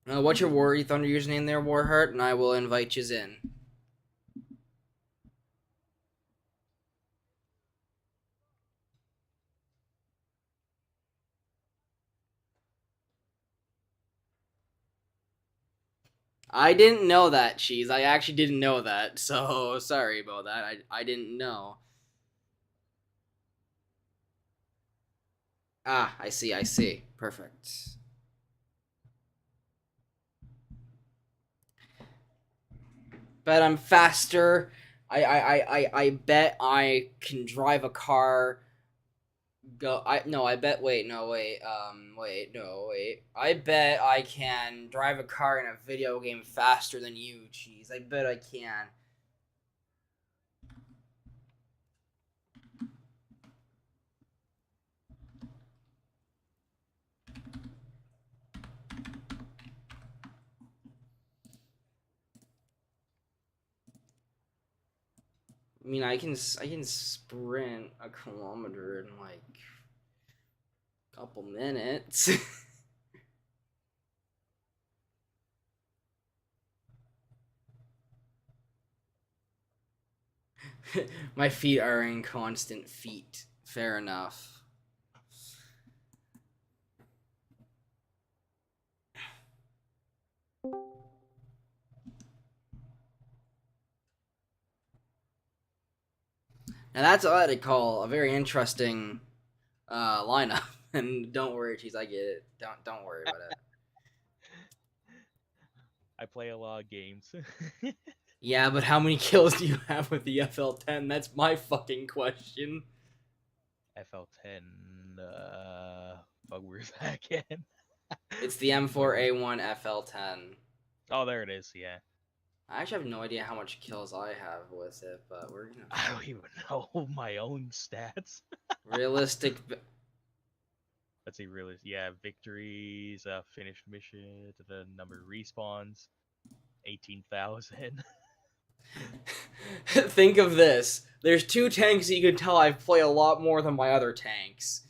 What's your War Thunder username there, Warheart? And I will invite you in. I didn't know that, Cheese. I actually didn't know that, so sorry about that. I didn't know. Ah, I see, I see. Perfect. Bet I'm faster. I bet I can drive a car go. I bet. Wait, no, wait. Wait, no, wait. I bet I can drive a car in a video game faster than you, cheese. I bet I can. I mean, I can sprint a kilometer in like a couple minutes. My feet are in constant feet. Fair enough. Now that's what I call a very interesting lineup. And don't worry, cheese, I get it. Don't worry about it. I play a lot of games. Yeah, but how many kills do you have with the FL10? That's my fucking question. FL10. Fuck, where's that again? It's the M4A1 FL10. Oh, there it is. Yeah. I actually have no idea how much kills I have with it, but we're gonna I don't even know my own stats. realistic. Let's see, really. Yeah, victories, finished mission, the number of respawns, 18,000. Think of this. There's two tanks that you can tell I play a lot more than my other tanks.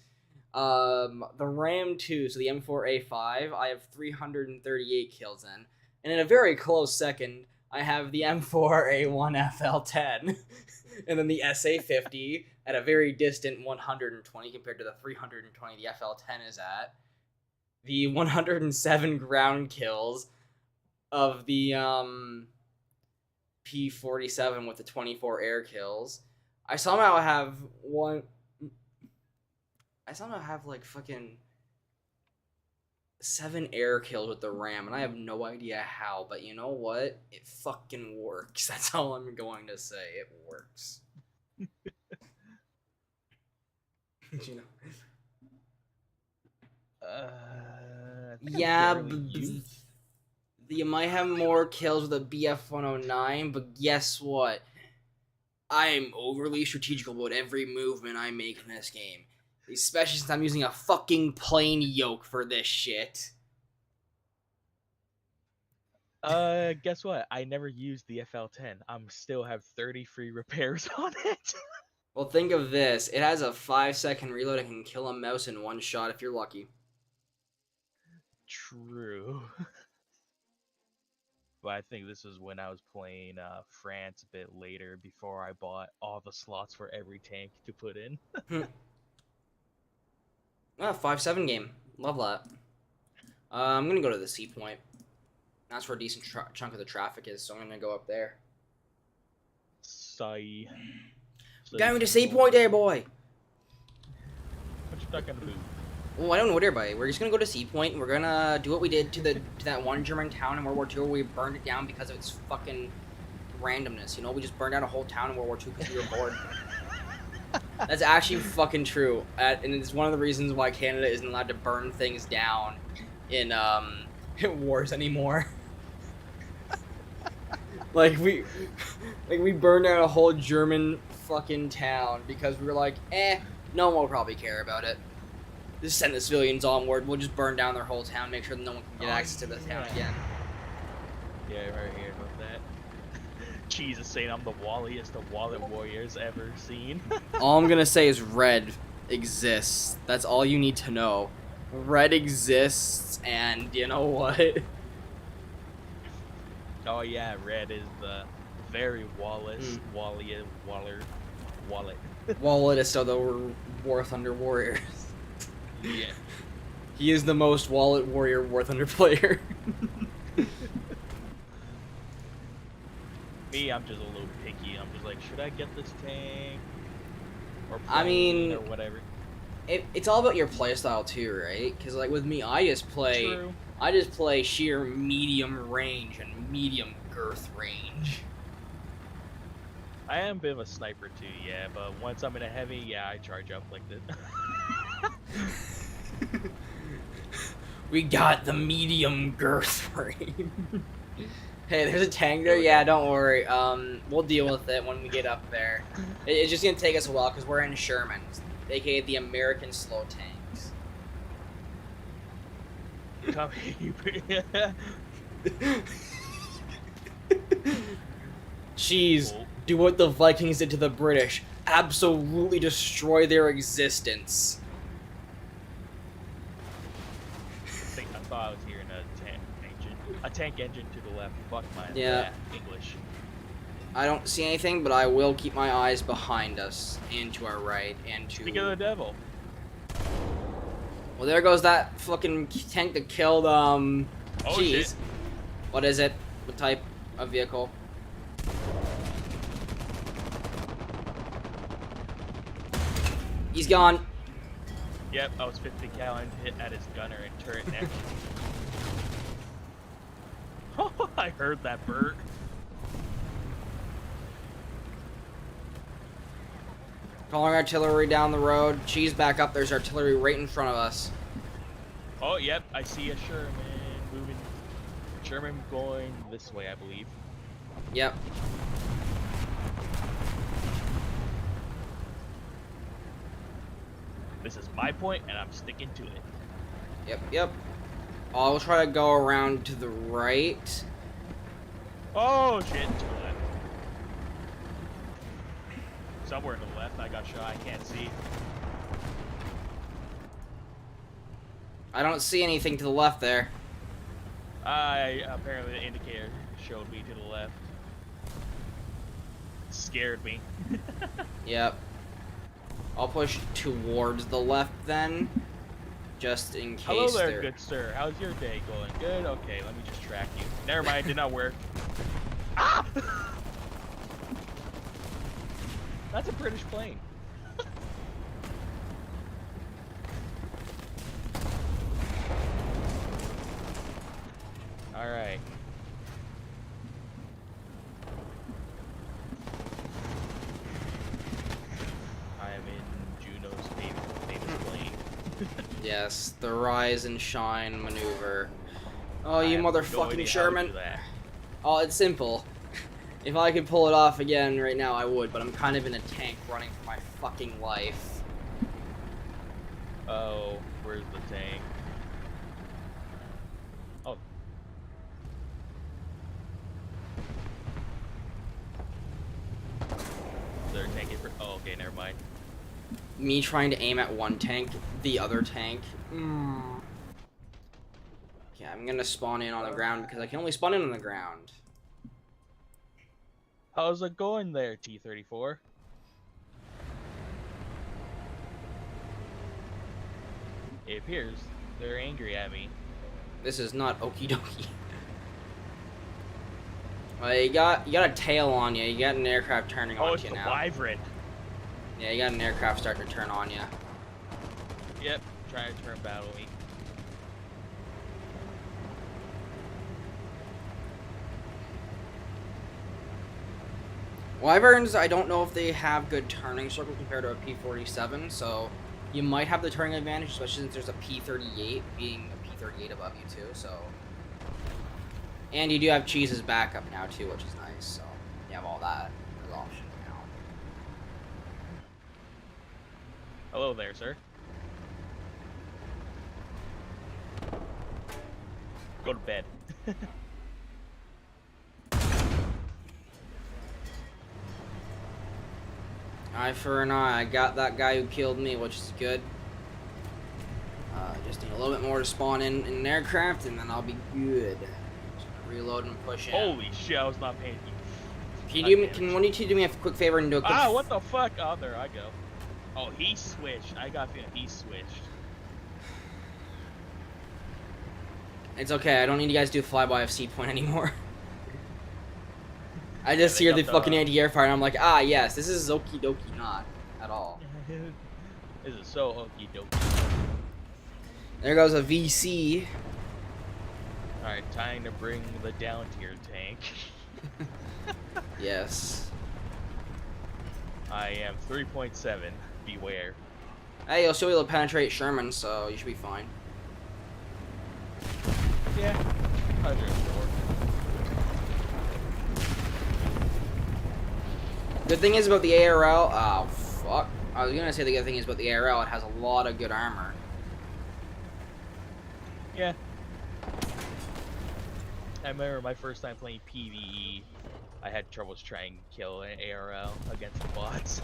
The Ram 2, so the M4A5, I have 338 kills in. And in a very close second, I have the M4A1 FL10. And then the SA50 at a very distant 120 compared to the 320 the FL10 is at. The 107 ground kills of the P47 with the 24 air kills. I somehow have like fucking 7 air kills with the Ram, and I have no idea how, but you know what? It fucking works. That's all I'm going to say. It works. You know? I think I Yeah, barely used- you might have more kills with a BF109, but guess what? I am overly strategical about every movement I make in this game. Especially since I'm using a fucking plain yoke for this shit. Guess what? I never used the FL10. I'm still have 30 free repairs on it. Well, think of this. It has a 5-second reload and can kill a mouse in one shot if you're lucky. True. But I think this is when I was playing France a bit later before I bought all the slots for every tank to put in. 5-7 game. Love that. I'm gonna go to the sea point. That's where a decent chunk of the traffic is, so I'm gonna go up there. Sigh. Going to sea point there, boy! What you talking about? Well, I don't know what everybody. We're just gonna go to Sea Point. And we're gonna do what we did to that one German town in World War II where we burned it down because of its fucking randomness. You know, we just burned down a whole town in World War II because we were bored. That's actually fucking true, and it's one of the reasons why Canada isn't allowed to burn things down in wars anymore. like we burned down a whole German fucking town because we were like, no one will probably care about it. Just send the civilians onward. We'll just burn down their whole town, make sure that no one can get access to the town again. Yeah, I heard about that. Jesus saying I'm the walliest of wallet warriors ever seen. All I'm gonna say is red exists. That's all you need to know. Red exists, and you know what? Oh yeah, red is the very wallet. Walletist of the War Thunder Warriors. Yeah. He is the most wallet warrior War Thunder player. Me, I'm just a little picky. I'm just like, should I get this tank? Or I mean, or whatever. It's all about your playstyle too, right? Because like with me, I just play sheer medium range and medium girth range. I am a bit of a sniper too, yeah, but once I'm in a heavy, yeah, I charge up like this. We got the medium girth frame. Hey, there's a tank there. Yeah, don't worry. We'll deal with it when we get up there. It's just gonna take us a while because we're in Sherman's, aka the American slow tanks. Come here. Jeez, Oh, do what the Vikings did to the British. Absolutely destroy their existence. I thought I was hearing a tank engine. A tank engine to the left. Fuck my Yeah. English. I don't see anything, but I will keep my eyes behind us and to our right and to. Speak of the devil. Well, there goes that fucking tank that killed Oh Jeez. shit. What is it? What type of vehicle? He's gone. Yep, I was 50 cal and hit at his gunner and turret neck. Oh, I heard that bird. Calling artillery down the road. Cheese back up. There's artillery right in front of us. Oh, yep, I see a Sherman moving. Sherman going this way, I believe. Yep. This is my point, and I'm sticking to it. Yep. I'll try to go around to the right. Oh shit, to the left. Somewhere to the left, I got shot. I can't see. I don't see anything to the left there. Apparently the indicator showed me to the left. Scared me. Yep. I'll push towards the left then. Just in case. Hello there, they're... good sir. How's your day going? Good? Okay, let me just track you. Never mind, did not work. Ah! That's a British plane. Alright. I am in Juno's famous plane. Yes, the rise and shine maneuver. Oh, I you have no motherfucking idea how to Sherman. do that. Oh, it's simple. If I could pull it off again right now, I would, but I'm kind of in a tank running for my fucking life. Oh, where's the tank? Oh. Is there a tank in for? Oh, okay, never mind. Me trying to aim at one tank, the other tank. Yeah, I'm gonna spawn in on the ground because I can only spawn in on the ground. How's it going there, T-34? It appears they're angry at me. This is not okie dokie. Well, you got a tail on you. You got an aircraft turning Oh, on it's you the now. Wyvern. Yeah, you got an aircraft starting to turn on you. Yep, trying to turn battle me. Wyverns, I don't know if they have good turning circle compared to a P-47, so you might have the turning advantage, especially since there's a P-38 being a P-38 above you too. So, and you do have Cheese's backup now too, which is nice. So you have all that as options now. Hello there, sir. Go to bed. Eye for an eye. I got that guy who killed me, which is good. Just need a little bit more to spawn in an aircraft, and then I'll be good. Just gonna reload and push in. Holy shit, I was not paying you. Can one of you two do me a quick favor and do a quick? Ah, what the fuck? Oh, there I go. Oh, he switched. I got a feeling he switched. It's okay. I don't need you guys to do a flyby of seed point anymore. I just they hear got the the- fucking anti-air fire, and I'm like, ah, yes, this is okie dokie not at all. This is so hokey doke. There goes a VC. Alright, time to bring the down tier tank. Yes. I am 3.7. Beware. Hey, you'll still be able to penetrate Sherman, so you should be fine. Yeah. 104. Good thing is about the ARL. Oh fuck! I was gonna say the good thing is about the ARL. It has a lot of good armor. Yeah. I remember my first time playing PvE. I had troubles trying to kill an ARL against the bots.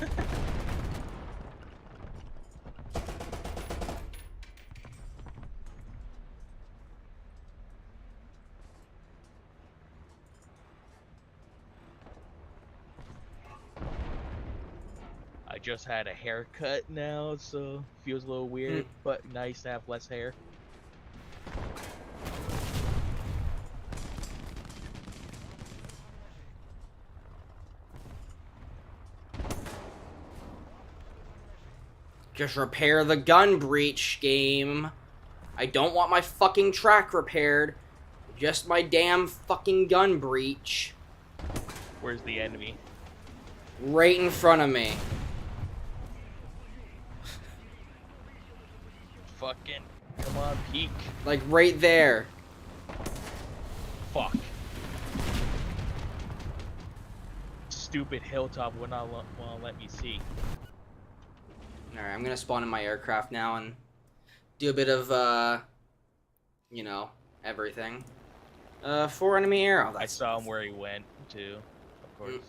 I just had a haircut now, so feels a little weird, but nice to have less hair. Just repair the gun breach, game. I don't want my fucking track repaired. Just my damn fucking gun breach. Where's the enemy? Right in front of me. Fucking, come on, peek. Like right there. Fuck. Stupid hilltop would not want to let me see. Alright, I'm gonna spawn in my aircraft now and do a bit of, you know, everything. 4 enemy air. Oh, I that's... saw him where he went, too. Of course.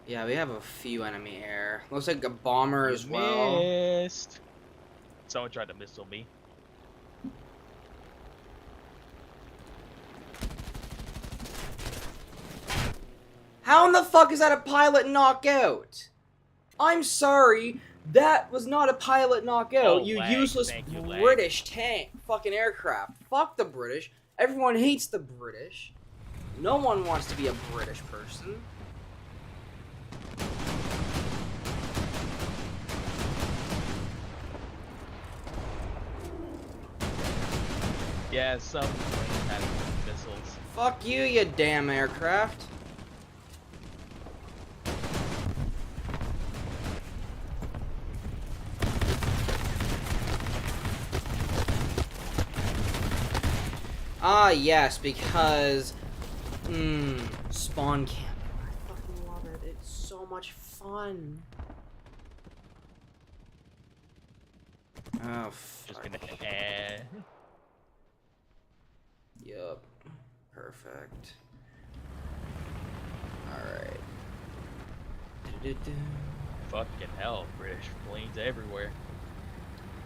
Yeah, we have a few enemy air. Looks like a bomber You as well. missed. Someone tried to missile me. How in the fuck is that a pilot knockout? I'm sorry, that was not a pilot knockout. Oh, you lag. useless Thank you, lag. British tank fucking aircraft. Fuck the British. Everyone hates the British. No one wants to be a British person. Yeah, some planes have missiles. Fuck you, you damn aircraft. Ah, yes, because... spawn camp. I fucking love it. It's so much fun. Oh, Just fuck. gonna Yup. Perfect. Alright. Fucking hell, British planes everywhere.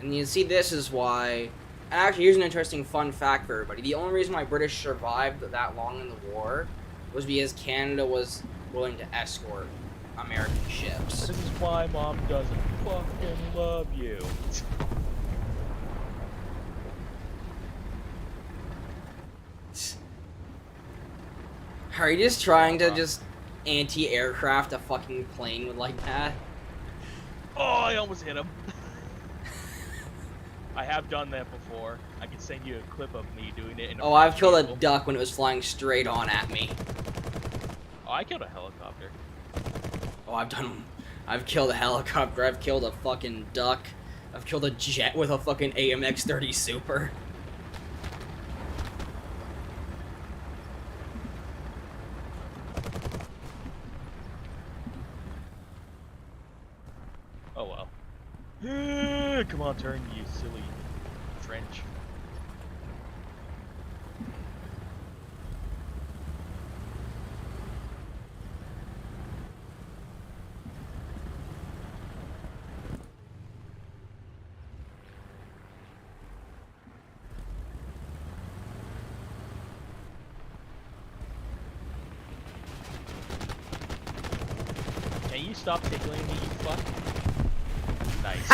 And you see, this is why... And actually, here's an interesting fun fact for everybody. The only reason why British survived that long in the war was because Canada was willing to escort American ships. This is why Mom doesn't fucking love you. Are you just trying to just anti-aircraft a fucking plane with like that? Oh, I almost hit him. I have done that before. I can send you a clip of me doing it. Oh, I've killed a duck when it was flying straight on at me. Oh, I killed a helicopter. Oh, I've killed a helicopter, I've killed a fucking duck, I've killed a jet with a fucking AMX-30 Super. Oh well. Come on, turn, you silly French. Can you stop tickling me, you fuck? Nice.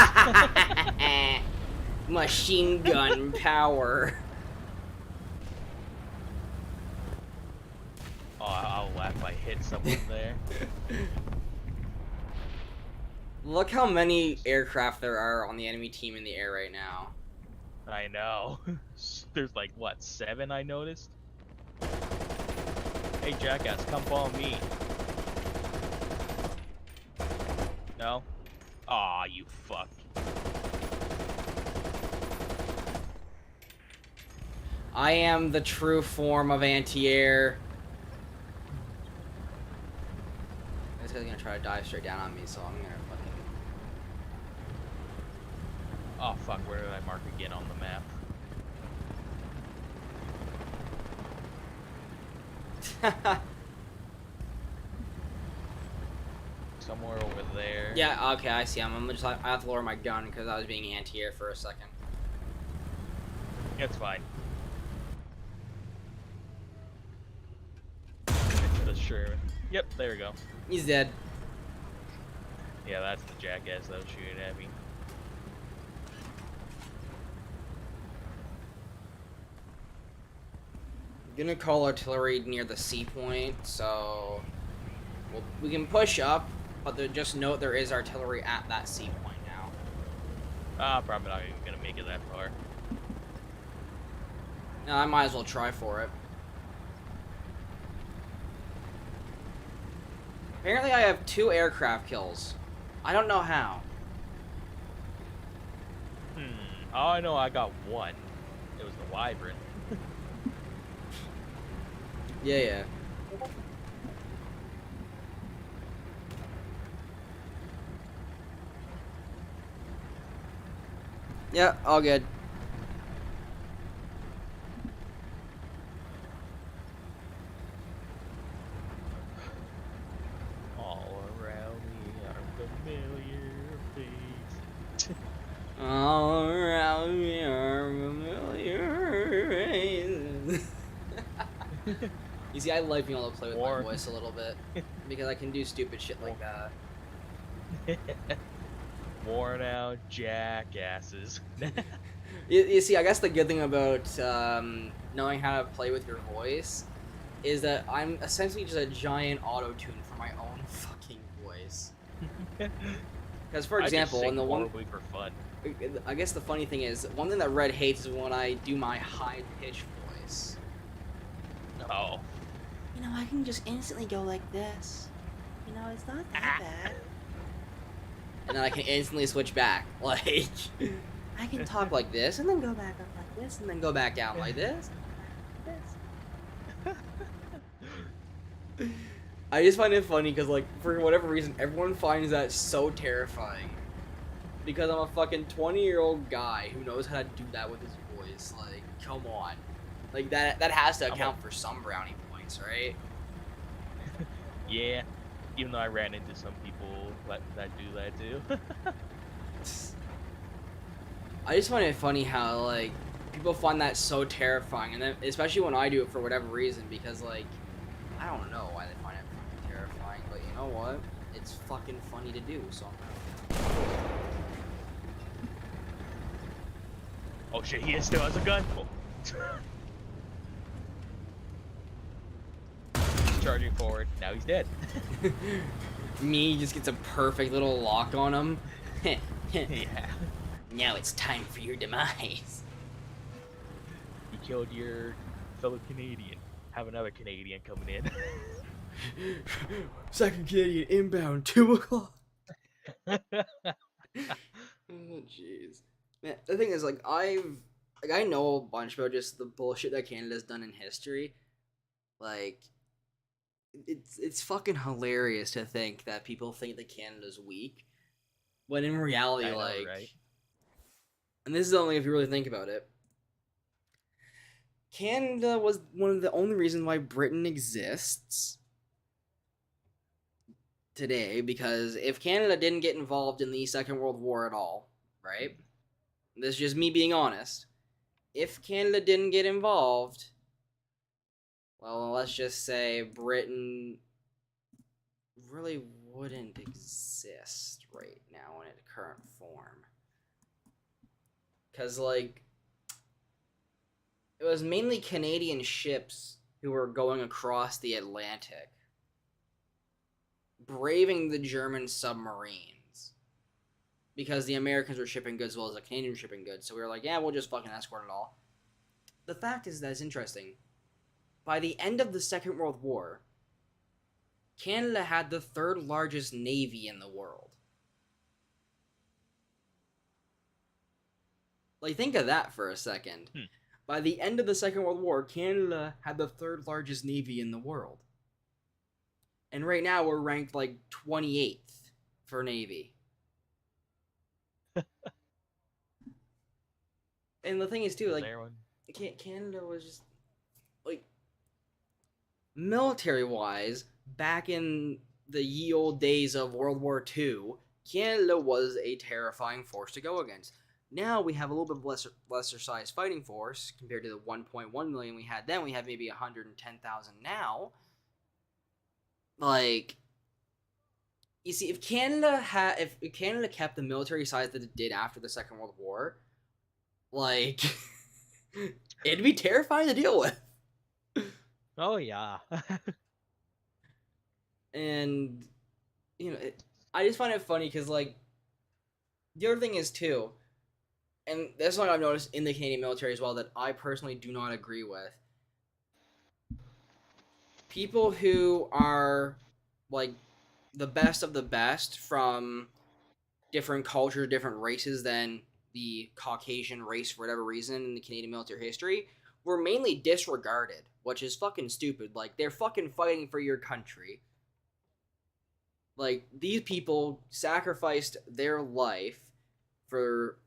Machine gun power. Oh, I'll laugh if I hit someone there. Look how many aircraft there are on the enemy team in the air right now. I know. There's like, what, 7 I noticed? Hey, jackass, come follow me. No? Aw, you fuck. I am the true form of anti-air. This guy's gonna try to dive straight down on me, so I'm gonna Oh, fuck, where did I mark again on the map? fucking... Somewhere over there. Yeah, okay, I see him. I'm just, I have to lower my gun because I was being anti-air for a second. It's fine. Into the Sherman. Yep, there we go. He's dead. Yeah, that's the jackass that was shooting at me. I'm gonna call artillery near the C point, so we can push up, but just note there is artillery at that C point now. Probably not even gonna make it that far. No, I might as well try for it. Apparently I have 2 aircraft kills. I don't know how. Oh, I know I got one. It was the Wyvern. Yeah. Yeah, all good. All around me are familiar faces. All around me are familiar faces. You see, I like being able to play with my voice a little bit because I can do stupid shit like that. Worn out jackasses. You see, I guess the good thing about knowing how to play with your voice is that I'm essentially just a giant auto-tune for my own fucking voice. Because, for example, in the one... for fun. I guess the funny thing is, one thing that Red hates is when I do my high-pitched voice. Oh. You know, I can just instantly go like this. You know, it's not that bad. And then I can instantly switch back. Like, I can talk like this, and then go back up like this, and then go back down like this. I just find it funny because, like, for whatever reason, everyone finds that so terrifying. Because I'm a fucking 20-year-old guy who knows how to do that with his voice. Like, come on. Like, that has to account for some brownie points, right? Yeah. Even though I ran into some people that do that too. I just find it funny how, like, people find that so terrifying. And then, especially when I do it for whatever reason. Because, like, I don't know why they find it fucking terrifying. But you know what? It's fucking funny to do, so I'm gonna... Oh shit, he still has a gun? Oh. Charging forward. Now he's dead. Me just gets a perfect little lock on him. Yeah. Now it's time for your demise. You killed your fellow Canadian. Have another Canadian coming in. Second Canadian inbound, 2 o'clock. Oh jeez. Man, the thing is, like, I know a bunch about just the bullshit that Canada's done in history. Like, it's fucking hilarious to think that people think that Canada's weak, when in reality, I know, like, right? And this is only if you really think about it. Canada was one of the only reasons why Britain exists today, because if Canada didn't get involved in the Second World War at all, right? This is just me being honest. If Canada didn't get involved, well, let's just say Britain really wouldn't exist right now in its current form. Because, like, it was mainly Canadian ships who were going across the Atlantic, braving the German submarines, because the Americans were shipping goods as well as the Canadians were shipping goods. So we were like, yeah, we'll just fucking escort it all. The fact is that it's interesting. by the end of the Second World War, Canada had the third largest navy in the world. Like, think of that for a second. Hmm. By the end of the Second World War, Canada had the third largest navy in the world. And right now, we're ranked like 28th for navy. And the thing is, too, like, Canada was just, like, military-wise, back in the ye old days of World War II, Canada was a terrifying force to go against. Now we have a little bit lesser sized fighting force compared to the 1.1 million we had then. We have maybe 110,000 now. Like, you see, if Canada kept the military size that it did after the Second World War, like, it'd be terrifying to deal with. Oh yeah. And, you know, I just find it funny because, like, the other thing is, too, and that's what I've noticed in the Canadian military as well that I personally do not agree with. People who are, like, the best of the best from different cultures, different races than the Caucasian race for whatever reason in the Canadian military history were mainly disregarded, which is fucking stupid. Like, they're fucking fighting for your country. Like, these people sacrificed their life for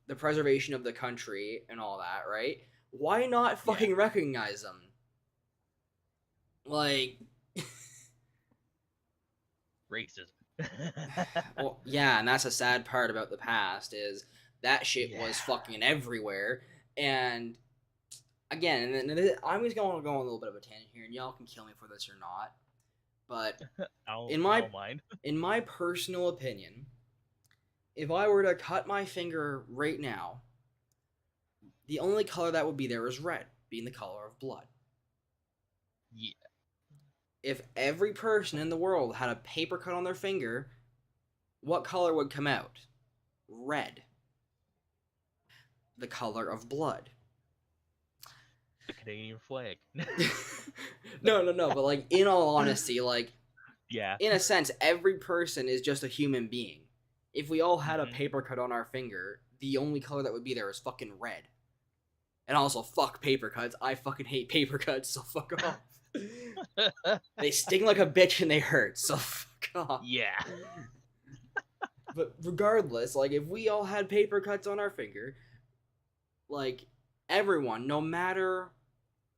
the preservation of the country and all that, right? Why not fucking recognize them? Like, Racism. well, yeah, and that's a sad part about the past is that shit was fucking everywhere. And again, and I'm just going to go on a little bit of a tangent here, and y'all can kill me for this or not. But I don't mind. in my personal opinion, if I were to cut my finger right now, the only color that would be there is red, being the color of blood. Yeah. If every person in the world had a paper cut on their finger, what color would come out? Red. The color of blood. The Canadian flag. No, but, like, in all honesty, like, Yeah. in a sense, every person is just a human being. If we all had a paper cut on our finger, the only color that would be there is fucking red. And also, fuck paper cuts. I fucking hate paper cuts, so fuck off. They sting like a bitch and they hurt, so fuck off. Yeah. But regardless, like, if we all had paper cuts on our finger, like, everyone, no matter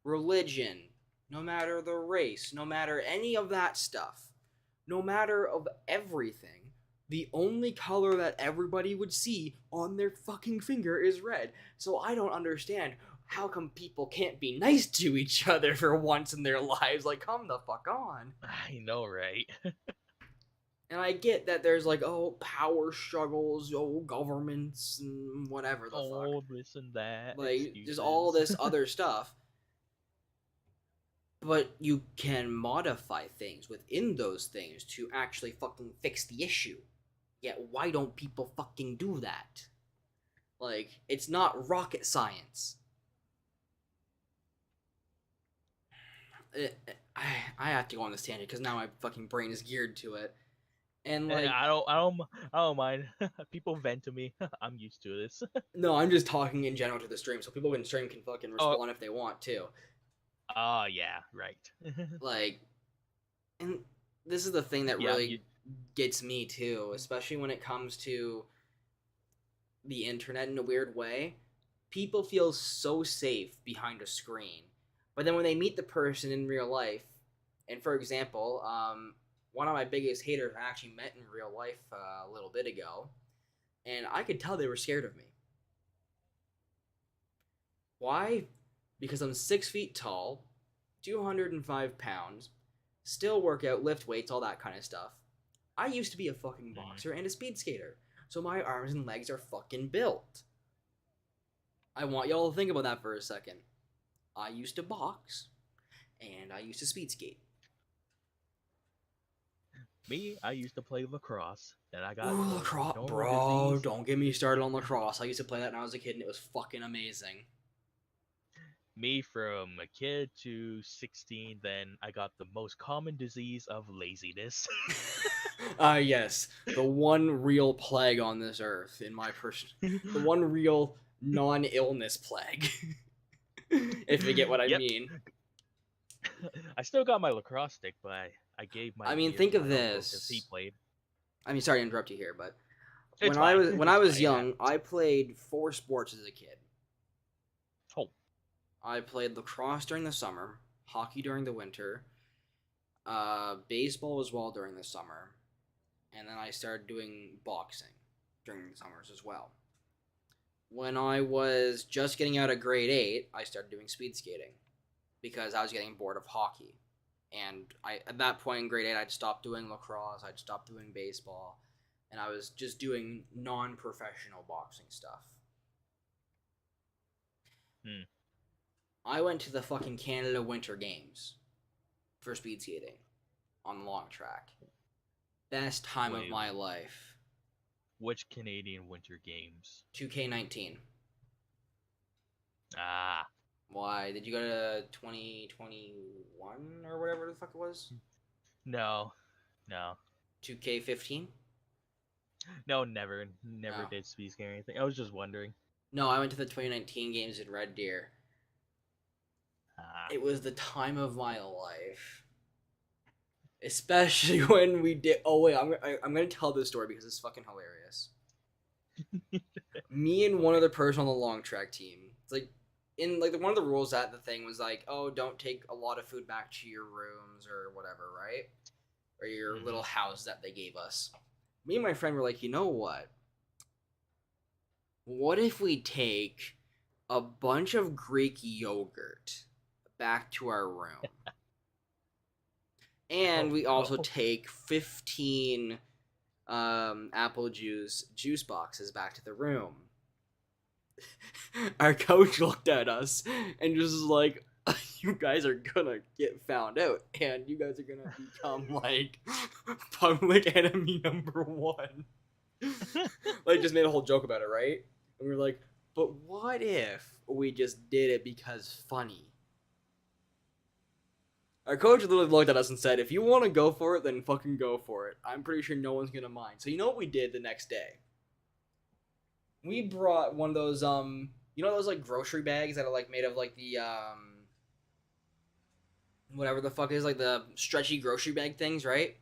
religion, no matter the race, no matter any of that stuff, no matter of everything, the only color that everybody would see on their fucking finger is red. So I don't understand how come people can't be nice to each other for once in their lives. Like, come the fuck on. I know, right? And I get that there's, like, oh, power struggles, oh, governments, and whatever the fuck. This and that. Like, there's all this other stuff. But you can modify things within those things to actually fucking fix the issue. Yet, why don't people fucking do that? Like, it's not rocket science. I have to go on this tangent because now my fucking brain is geared to it. And, like, I don't mind. People vent to me. I'm used to this. no, I'm just talking in general to the stream, so people in stream can fucking respond if they want to. Oh, yeah, right. Like, and this is the thing that really gets me too, especially when it comes to the internet in a weird way. People feel so safe behind a screen, but then when they meet the person in real life, and for example, one of my biggest haters I actually met in real life a little bit ago, and I could tell they were scared of me. Why? Because I'm 6 feet tall, 205 pounds, still work out, lift weights, all that kind of stuff. I used to be a fucking boxer and a speed skater, so my arms and legs are fucking built. I want y'all to think about that for a second. I used to box, and I used to speed skate. Me, I used to play lacrosse, and I got lacrosse, bro. Disease. Don't get me started on lacrosse. I used to play that when I was a kid, and it was fucking amazing. Me from a kid to 16, then I got the most common disease of laziness. Yes, the one real plague on this earth, in my person, the one real non-illness plague. If you get what I Yep. mean. I still got my lacrosse stick, but I gave my I mean, gear think to of my uncle because he this. played. I mean, sorry to interrupt you here, but It's when I fine. was when I It's was fine. It young, happens. I played 4 sports as a kid. Oh, I played lacrosse during the summer, hockey during the winter, baseball as well during the summer, and then I started doing boxing during the summers as well. When I was just getting out of grade 8, I started doing speed skating because I was getting bored of hockey. And at that point in grade 8, I'd stopped doing lacrosse, I'd stopped doing baseball, and I was just doing non-professional boxing stuff. hmm. I went to the fucking Canada Winter Games for speed skating on the long track. Best time of Wait, my life. which Canadian Winter Games? 2K19. Ah, Why? Did you go to 2021 or whatever the fuck it was? no, no, 2K15? no, never No. did speed skating or anything. I was just wondering. No, I went to the 2019 games in Red Deer. Ah, It was the time of my life. Especially when we did. Oh, wait, I'm going to tell this story because it's fucking hilarious. Me and one okay. other person on the long track team. It's like, in like one of the rules at the thing was like, oh, don't take a lot of food back to your rooms or whatever, right? Or your Mm-hmm. little house that they gave us. Me and my friend were like, you know what? What if we take a bunch of Greek yogurt back to our room? Oh And we also no. take 15 apple juice boxes back to the room. Our coach looked at us and just was like, you guys are gonna get found out and you guys are gonna become like public enemy number 1. Like, just made a whole joke about it, right? And we were like, but what if we just did it because funny? Our coach literally looked at us and said, if you want to go for it, then fucking go for it. I'm pretty sure no one's gonna mind. So you know what we did the next day? We brought one of those you know those like grocery bags that are like made of like the whatever the fuck is like the stretchy grocery bag things, right?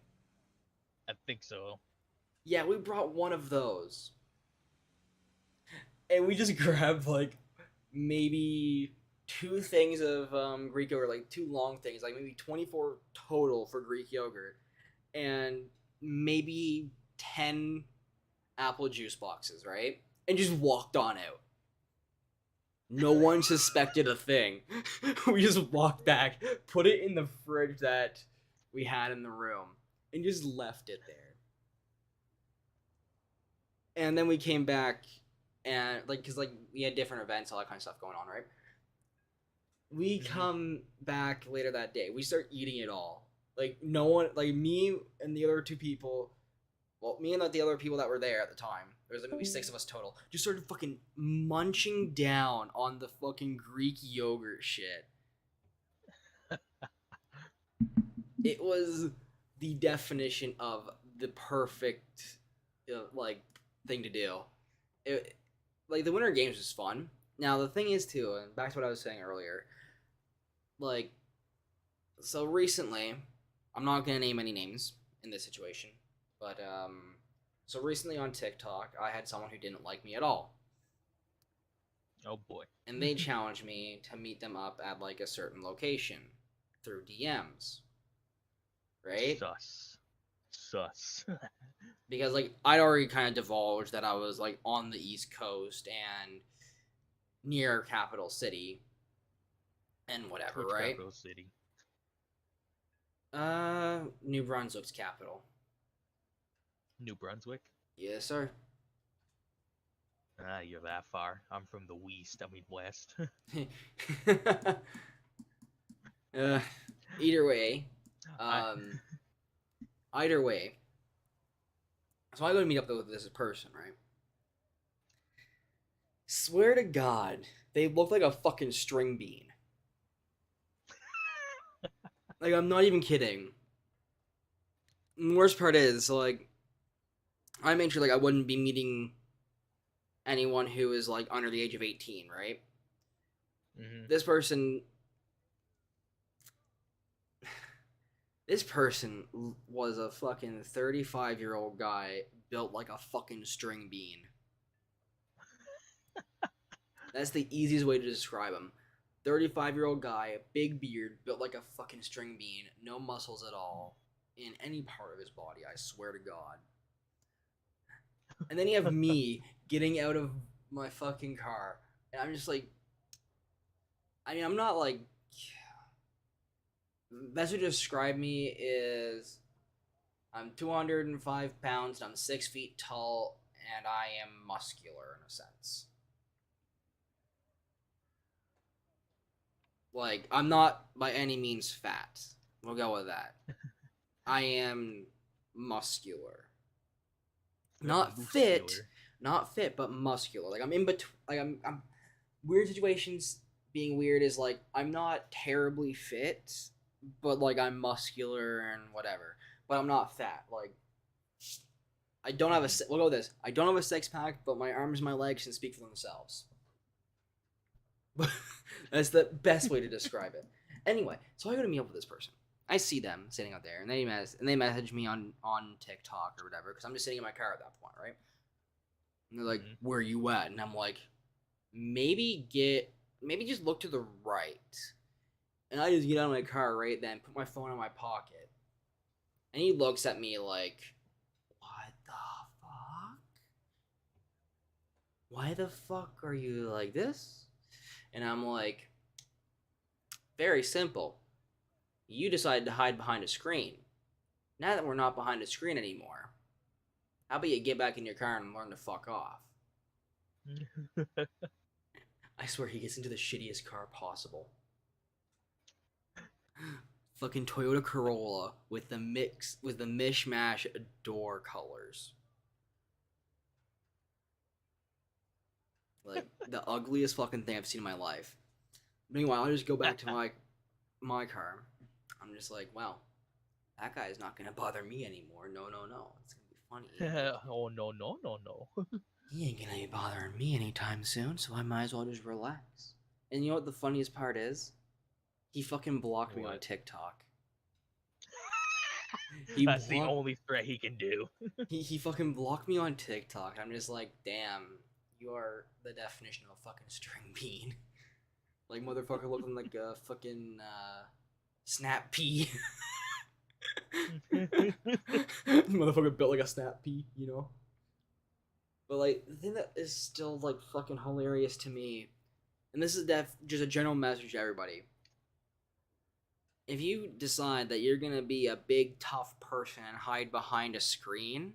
I think so. Yeah, we brought one of those. And we just grabbed like maybe 2 things of Greek yogurt, like 2 long things, like maybe 24 total for Greek yogurt, and maybe 10 apple juice boxes, right? And just walked on out. No one suspected a thing. We just walked back, put it in the fridge that we had in the room, and just left it there. And then we came back, and like, cause like we had different events, all that kind of stuff going on, right? We Mm-hmm. come back later that day. We start eating it all. Like no one, like me and the other 2 people. Well, me and the other people that were there at the time. There was like maybe 6 of us total. Just started fucking munching down on the fucking Greek yogurt shit. It was the definition of the perfect, like, thing to do. It, like, the Winter Games was fun. Now the thing is too, and back to what I was saying earlier, like, so recently, I'm not gonna name any names in this situation, but so recently on TikTok, I had someone who didn't like me at all, Oh boy. and they challenged me to meet them up at like a certain location through DMs, right? Sus. Sus. Because like I'd already kind of divulged that I was like on the East Coast and near capital city and whatever, Which right? capital city? New Brunswick's capital. New Brunswick? Yes, sir. Ah, you're that far. I'm from the west. I mean west. uh, either way, I um, either way. So I go to meet up with this person, right? Swear to God, they look like a fucking string bean. Like, I'm not even kidding. And the worst part is, like, I made sure, like, I wouldn't be meeting anyone who is, like, under the age of 18, right? Mm-hmm. This person... This person was a fucking 35-year-old guy built like a fucking string bean. That's the easiest way to describe him. 35-year-old guy, big beard, built like a fucking string bean, no muscles at all in any part of his body, I swear to God. And then you have me getting out of my fucking car, and I'm just like, I mean, I'm not like, best way to describe me is I'm 205 pounds, and I'm 6 feet tall, and I am muscular in a sense. Like, I'm not by any means fat. We'll go with that. I am muscular. Not fit, Muscular. not fit, but muscular. Like, I'm in between. Like, I'm weird situations. Being weird is like I'm not terribly fit, but like I'm muscular and whatever. But I'm not fat. Like, I don't have a. We'll go with this. I don't have a six pack, but my arms and my legs can speak for themselves. That's the best way to describe it. Anyway, so I go to meet up with this person. I see them sitting out there, and they message me on TikTok or whatever, because I'm just sitting in my car at that point, right? And they're like, "Where are you at?" And I'm like, maybe just look to the right. And I just get out of my car right then, put my phone in my pocket, and he looks at me like, "What the fuck? Why the fuck are you like this?" And I'm like, very simple. You decided to hide behind a screen. Now that we're not behind a screen anymore, how about you get back in your car and learn to fuck off? I swear he gets into the shittiest car possible. Fucking Toyota Corolla with the mishmash door colors. Like, the ugliest fucking thing I've seen in my life. Meanwhile, I just go back to my car. I'm just like, well, that guy's not gonna bother me anymore. No. It's gonna be funny. Oh no. He ain't gonna be bothering me anytime soon, so I might as well just relax. And you know what the funniest part is? He fucking blocked me on What? TikTok. That's the only threat he can do. He fucking blocked me on TikTok. I'm just like, damn, you are the definition of a fucking string bean. Like, motherfucker looking like a fucking snap pea. Motherfucker built like a snap pea, you know? But like, the thing that is still like fucking hilarious to me, and this is just a general message to everybody. If you decide that you're gonna be a big tough person and hide behind a screen,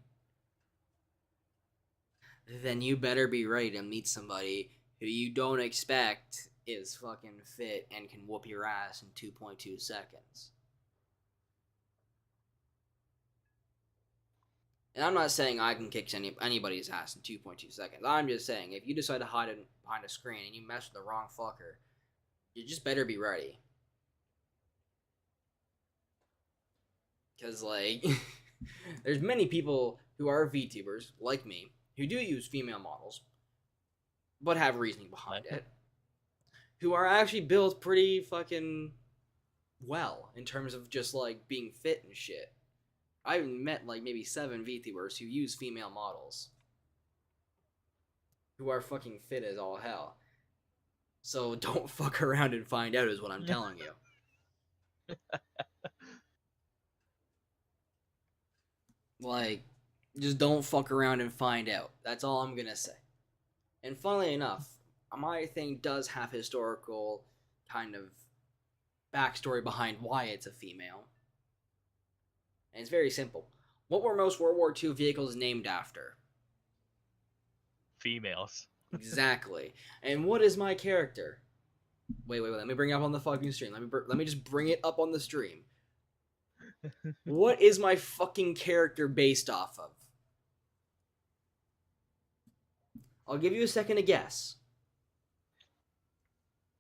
then you better be ready to meet somebody who you don't expect is fucking fit and can whoop your ass in 2.2 seconds. And I'm not saying I can kick anybody's ass in 2.2 seconds. I'm just saying, if you decide to hide behind a screen and you mess with the wrong fucker, you just better be ready. Because, like, there's many people who are VTubers, like me, who do use female models, but have reasoning behind it, who are actually built pretty fucking well in terms of just, like, being fit and shit. I've met, like, maybe 7 VTubers who use female models, who are fucking fit as all hell. So don't fuck around and find out is what I'm telling you. Like, just don't fuck around and find out. That's all I'm gonna say. And funnily enough, my thing does have historical kind of backstory behind why it's a female. And it's very simple. What were most World War II vehicles named after? Females. Exactly. And what is my character? Wait. Let me bring it up on the fucking stream. Let me just bring it up on the stream. What is my fucking character based off of? I'll give you a second to guess.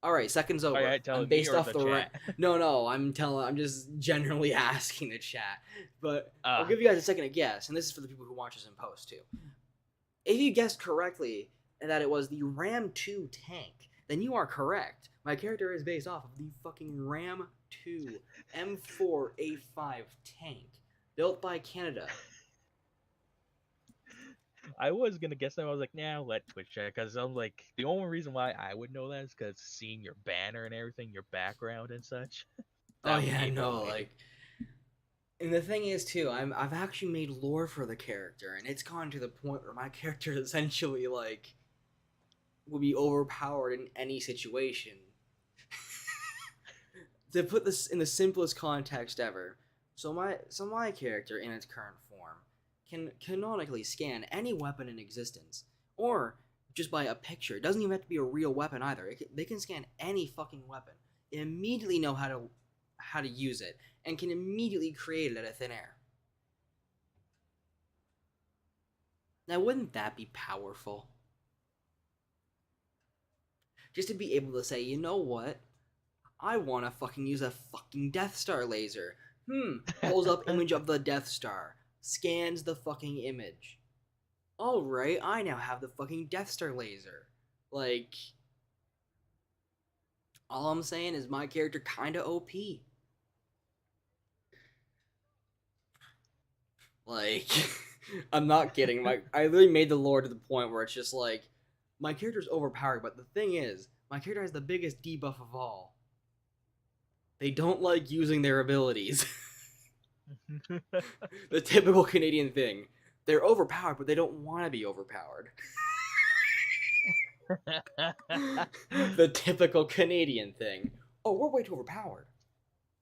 All right, seconds Are over. you I'm telling me based or off the the chat? No, I'm just generally asking the chat. But I'll Uh, give you guys a second to guess, and this is for the people who watch this in post too. If you guessed correctly that it was the Ram 2 tank, then you are correct. My character is based off of the fucking Ram 2 M4A5 tank built by Canada. I was gonna guess that. I was like, nah, I'll let Twitch check, because I'm like, the only reason why I would know that is because seeing your banner and everything, your background and such. Oh That would yeah, be it for no, me. like, and the thing is too, I've actually made lore for the character, and it's gone to the point where my character essentially like will be overpowered in any situation. To put this in the simplest context ever, so my character in its current form can canonically scan any weapon in existence, or just by a picture. It doesn't even have to be a real weapon either. They can scan any fucking weapon, immediately know how to use it, and can immediately create it out of thin air. Now, wouldn't that be powerful? Just to be able to say, you know what? I want to fucking use a fucking Death Star laser. Pulls up image of the Death Star. Scans the fucking image. Alright, I now have the fucking Death Star laser. Like, all I'm saying is my character kinda OP. Like, I'm not kidding. I literally made the lore to the point where it's just like, my character's overpowered, but the thing is, my character has the biggest debuff of all. They don't like using their abilities. The typical Canadian thing. They're overpowered, but they don't want to be overpowered. The typical Canadian thing. Oh, we're way too overpowered.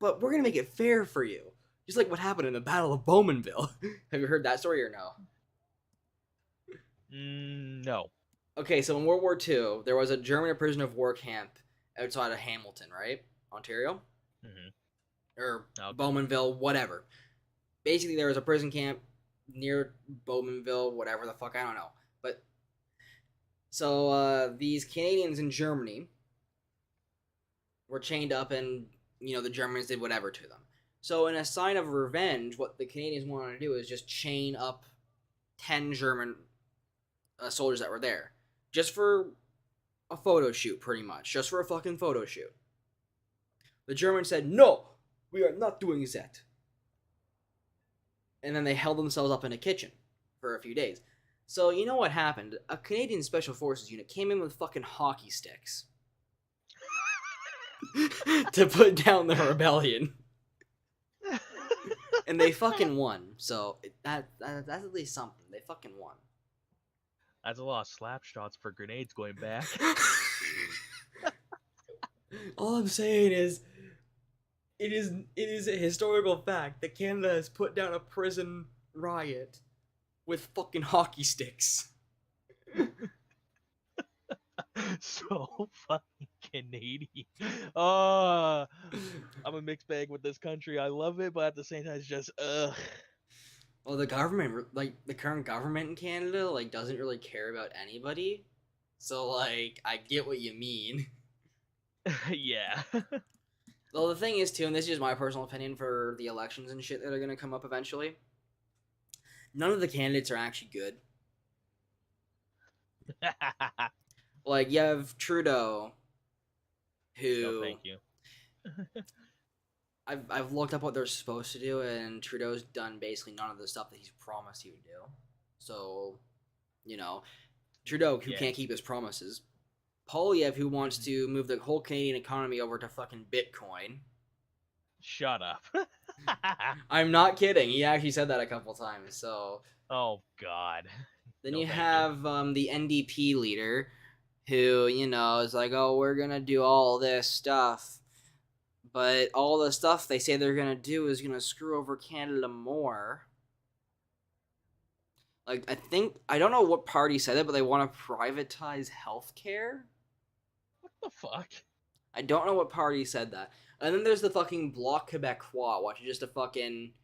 But we're going to make it fair for you. Just like what happened in the Battle of Bowmanville. Have you heard that story or no? No. Okay, so in World War II, there was a German prisoner of war camp outside of Hamilton, right? Ontario? Hmm. Or Okay. Bowmanville, whatever. Basically, there was a prison camp near Bowmanville, whatever the fuck, I don't know. But so these Canadians in Germany were chained up, and the Germans did whatever to them. So in a sign of revenge, what the Canadians wanted to do is just chain up 10 German soldiers that were there, just for a photo shoot, pretty much, just for a fucking photo shoot. The Germans said, "No, we are not doing that." And then they held themselves up in a kitchen for a few days. So you know what happened? A Canadian Special Forces unit came in with fucking hockey sticks to put down the rebellion, and they fucking won. So that's at least something. They fucking won. That's a lot of slap shots for grenades going back. All I'm saying is, it is a historical fact that Canada has put down a prison riot with fucking hockey sticks. So fucking Canadian. Oh, I'm a mixed bag with this country. I love it, but at the same time, it's just ugh. Well, the government, like the current government in Canada, like doesn't really care about anybody. So like, I get what you mean. Yeah. Well, the thing is too, and this is just my personal opinion for the elections and shit that are gonna come up eventually. None of the candidates are actually good. Like you have Trudeau, No, who thank you. I've looked up what they're supposed to do, and Trudeau's done basically none of the stuff that he's promised he would do. So, Trudeau, who Yeah. can't keep his promises. Polyev, who wants to move the whole Canadian economy over to fucking Bitcoin. Shut up. I'm not kidding. He actually said that a couple times. So Oh God. then No, you thank have the NDP leader, who is like, oh, we're gonna do all this stuff, but all the stuff they say they're gonna do is gonna screw over Canada more. Like, I don't know what party said it, but they want to privatize healthcare. What the fuck? I don't know what party said that. And then there's the fucking Bloc Québécois, which is just a fucking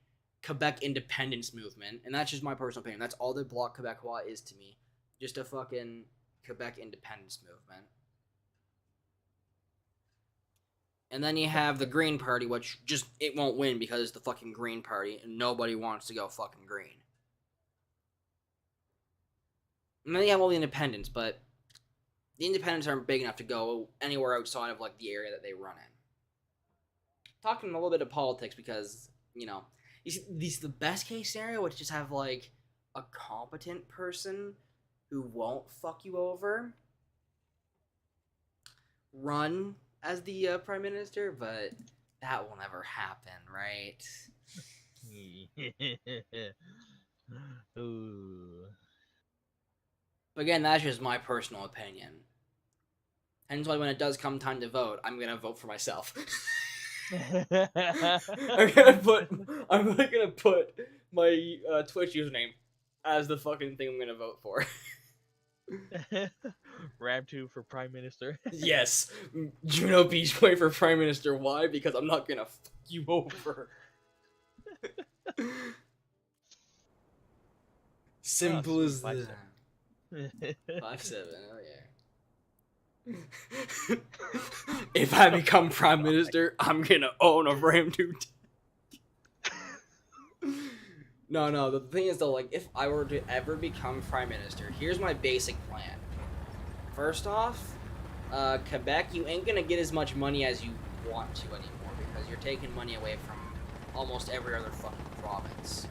Quebec independence movement. And that's just my personal opinion. That's all the Bloc Québécois is to me. Just a fucking Quebec independence movement. And then you have the Green Party, which just, it won't win because it's the fucking Green Party, and nobody wants to go fucking green. And then you have all the independents, but the independents aren't big enough to go anywhere outside of, like, the area that they run in. Talking a little bit of politics because, you know, you see, the best case scenario would just have, like, a competent person who won't fuck you over run as the prime minister, but that will never happen, right? Ooh. But again, that's just my personal opinion. Hence why when it does come time to vote, I'm gonna vote for myself. I'm gonna put my Twitch username as the fucking thing I'm gonna vote for. Ram2 for prime minister. Yes, Juno Beachboy for prime minister. Why? Because I'm not gonna fuck you over. Simple Oh, as sweet, that. 5'7", oh yeah. If I become prime minister, I'm gonna own a Ram 2. No, the thing is though, like, if I were to ever become prime minister, here's my basic plan. First off, Quebec, you ain't gonna get as much money as you want to anymore, because you're taking money away from almost every other fucking province.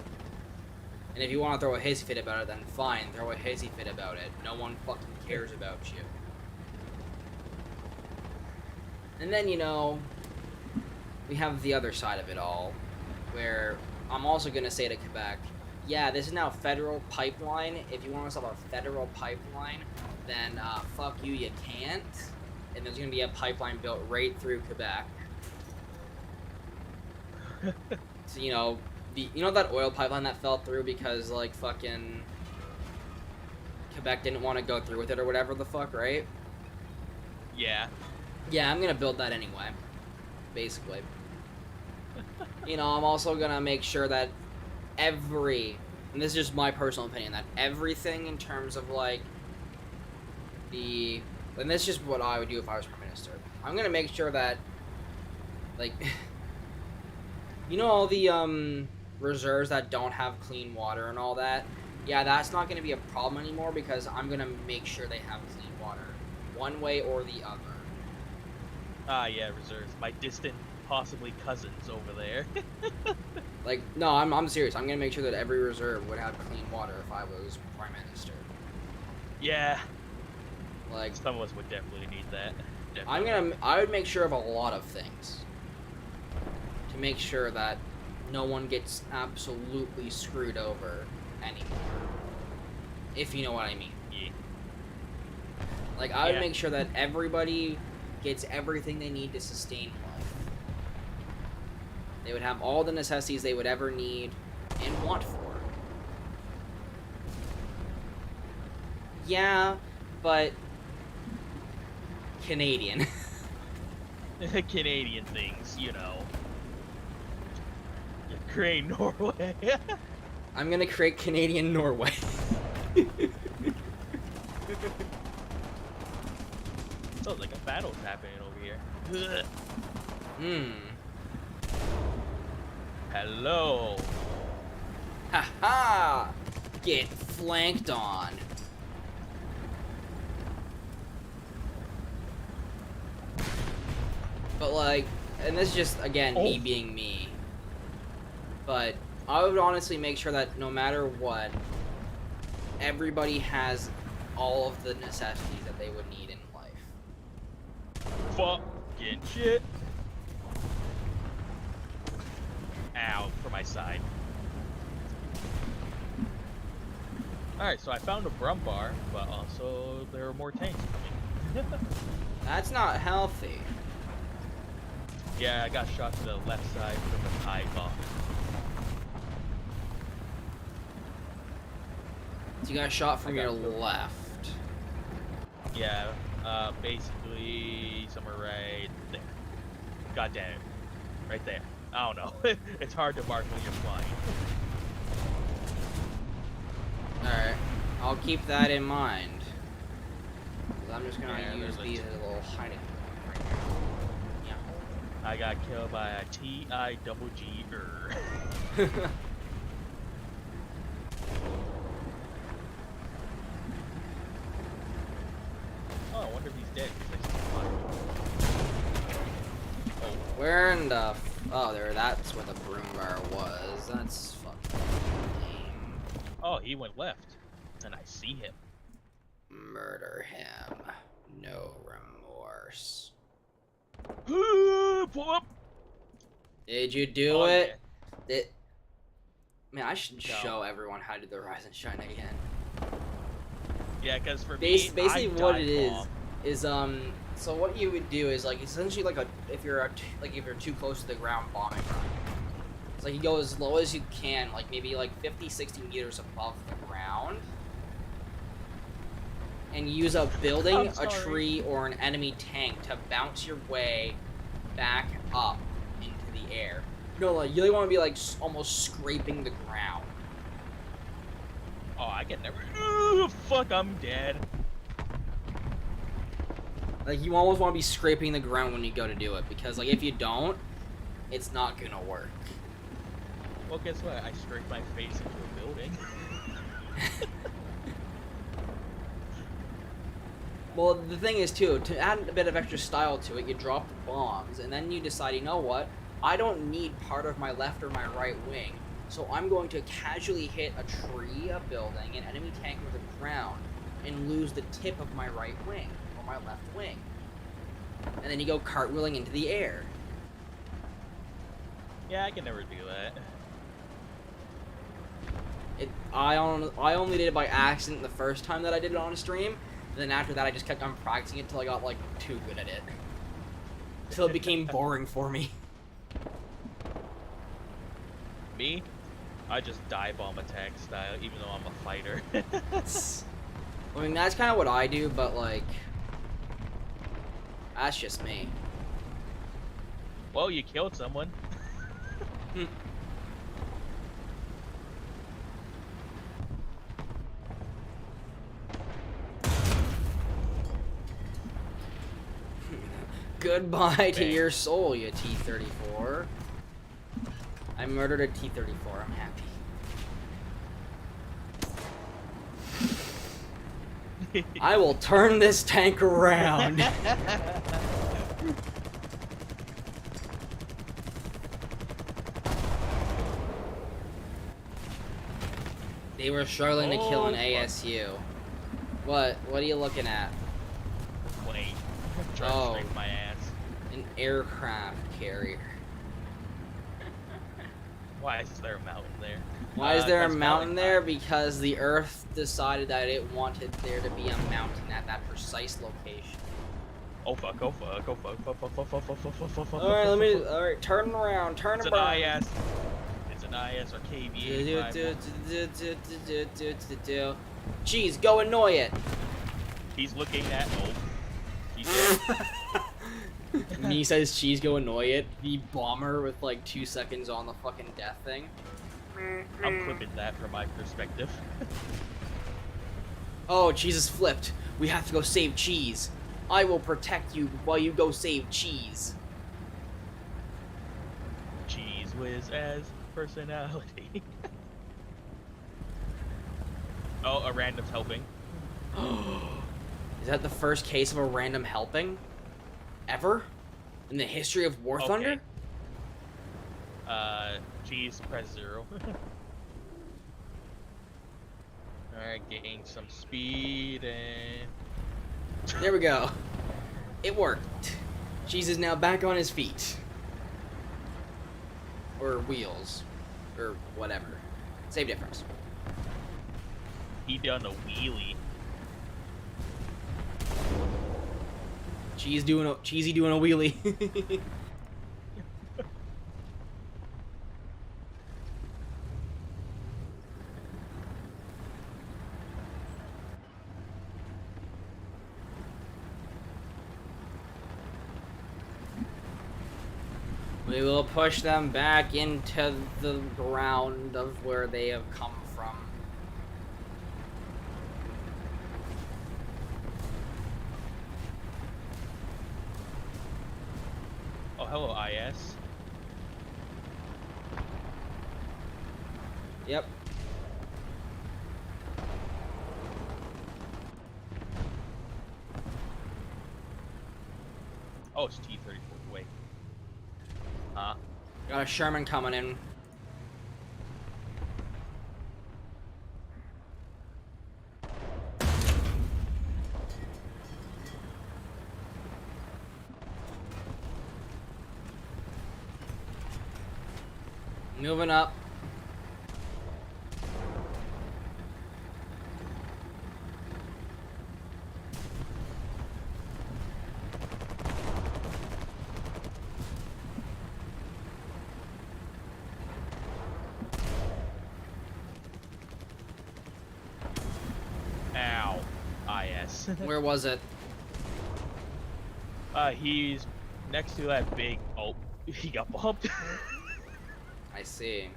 And if you want to throw a hissy fit about it, then fine, throw a hissy fit about it. No one fucking cares about you. And then, you know, we have the other side of it all, where I'm also going to say to Quebec, yeah, this is now a federal pipeline. If you want to stop a federal pipeline, then fuck you, you can't. And there's going to be a pipeline built right through Quebec. So, you know, you know that oil pipeline that fell through because, like, fucking Quebec didn't want to go through with it or whatever the fuck, right? Yeah. Yeah, I'm gonna build that anyway, basically. You know, I'm also gonna make sure that and this is just my personal opinion, that everything in terms of, like, and this is just what I would do if I was prime minister. I'm gonna make sure that, like, you know all the, reserves that don't have clean water and all that? Yeah, that's not gonna be a problem anymore because I'm gonna make sure they have clean water, one way or the other. Ah, yeah, reserves. My distant, possibly cousins over there. Like, no, I'm serious. I'm gonna make sure that every reserve would have clean water if I was prime minister. Yeah. Like, Some of us would definitely need that. Definitely. I would make sure of a lot of things to make sure that no one gets absolutely screwed over anymore. If you know what I mean. Yeah. Like, I would Yeah. make sure that everybody gets everything they need to sustain life. They would have all the necessities they would ever need and want for. Yeah, but Canadian. Canadian things, you know. Ukraine, Norway. I'm gonna create Canadian Norway. Sounds like a battle's happening over here. Hmm. Hello. Ha-ha! Get flanked on. But, like, and this is just, again, me being me. But I would honestly make sure that no matter what, everybody has all of the necessities that they would need in life. Fucking shit. Ow, for my side. Alright, so I found a Brum bar, but also there are more tanks coming. That's not healthy. Yeah, I got shot to the left side from the tie buff. So you got shot from your left. Yeah, basically somewhere right there. God damn it. Right there. I don't know. It's hard to mark when you're flying. Alright. I'll keep that in mind. 'Cause I'm just gonna Yeah, use there's these as a little hiding point right here. I got killed by a T-I-double-G-er. Oh, I wonder if he's dead. 'Cause I see him fire. Where in the? Oh, there. That's where the broom bar was. That's fucking lame. Oh, he went left, and I see him. Murder him. No remorse. Pull up. Did you do Oh, it? Did... Man, I should No. show everyone how to do the Rise and Shine again. Yeah, because for me, Basically, I what dive it bomb. is so what you would do is like essentially like if you're too close to the ground bombing run. It's like you go as low as you can, like maybe like 50, 60 meters above the ground, and use a building, I'm a sorry. tree, or an enemy tank to bounce your way back up into the air. No, like you really want to be like almost scraping the ground. Oh, I can never. Ooh, fuck, I'm dead. Like you almost want to be scraping the ground when you go to do it, because like if you don't, it's not gonna work. Well, guess what? I scraped my face into a building. Well, the thing is too, to add a bit of extra style to it, you drop the bombs, and then you decide, you know what? I don't need part of my left or my right wing, so I'm going to casually hit a tree, a building, an enemy tank, or the ground, and lose the tip of my right wing or my left wing. And then you go cartwheeling into the air. Yeah, I can never do that. I only did it by accident the first time that I did it on a stream, and then after that I just kept on practicing it until I got like too good at it. Until it became boring for me. Me? I just dive bomb attack style, even though I'm a fighter. I mean, that's kind of what I do, but like, that's just me. Well, you killed someone. Goodbye to Bang. your soul, you T-34. I murdered a T-34. I'm happy. I will turn this tank around. They were struggling to kill an Oh, fuck. ASU. What? What are you looking at? Wait. Trying Oh. to scrape my ass. An aircraft carrier. Why is there a mountain there? Why is there a That's mountain Valley there? Fire. Because the Earth decided that it wanted there to be a mountain at that precise location. Oh fuck, oh fuck, oh fuck, fuck, fuck, fuck, fuck, fuck, fuck, fuck, fuck, fuck, Alright, fuck, fuck. alright, turn around, turn It's an around. IS. It's an IS or KVA rifle. Jeez, go annoy it. He's looking at. Oh. He's dead. When he says cheese, go annoy it, the bomber with like 2 seconds on the fucking death thing. I'm clipping that from my perspective. Oh, cheese is flipped. We have to go save cheese. I will protect you while you go save cheese. Cheese whiz as personality. Oh, a random's helping. Is that the first case of a random helping? Ever? In the history of War Thunder? Cheese, press 0. Alright, gain some speed and... There we go. It worked. Cheese is now back on his feet. Or wheels. Or whatever. Same difference. He done a wheelie. Cheesy doing a wheelie. We will push them back into the ground of where they have come from. Oh hello, IS. Yep. Oh, it's T-34. Wait. Huh? Got a Sherman coming in. Moving up. Ow. IS. Where was it? He's next to that big. Oh, he got bumped. I see.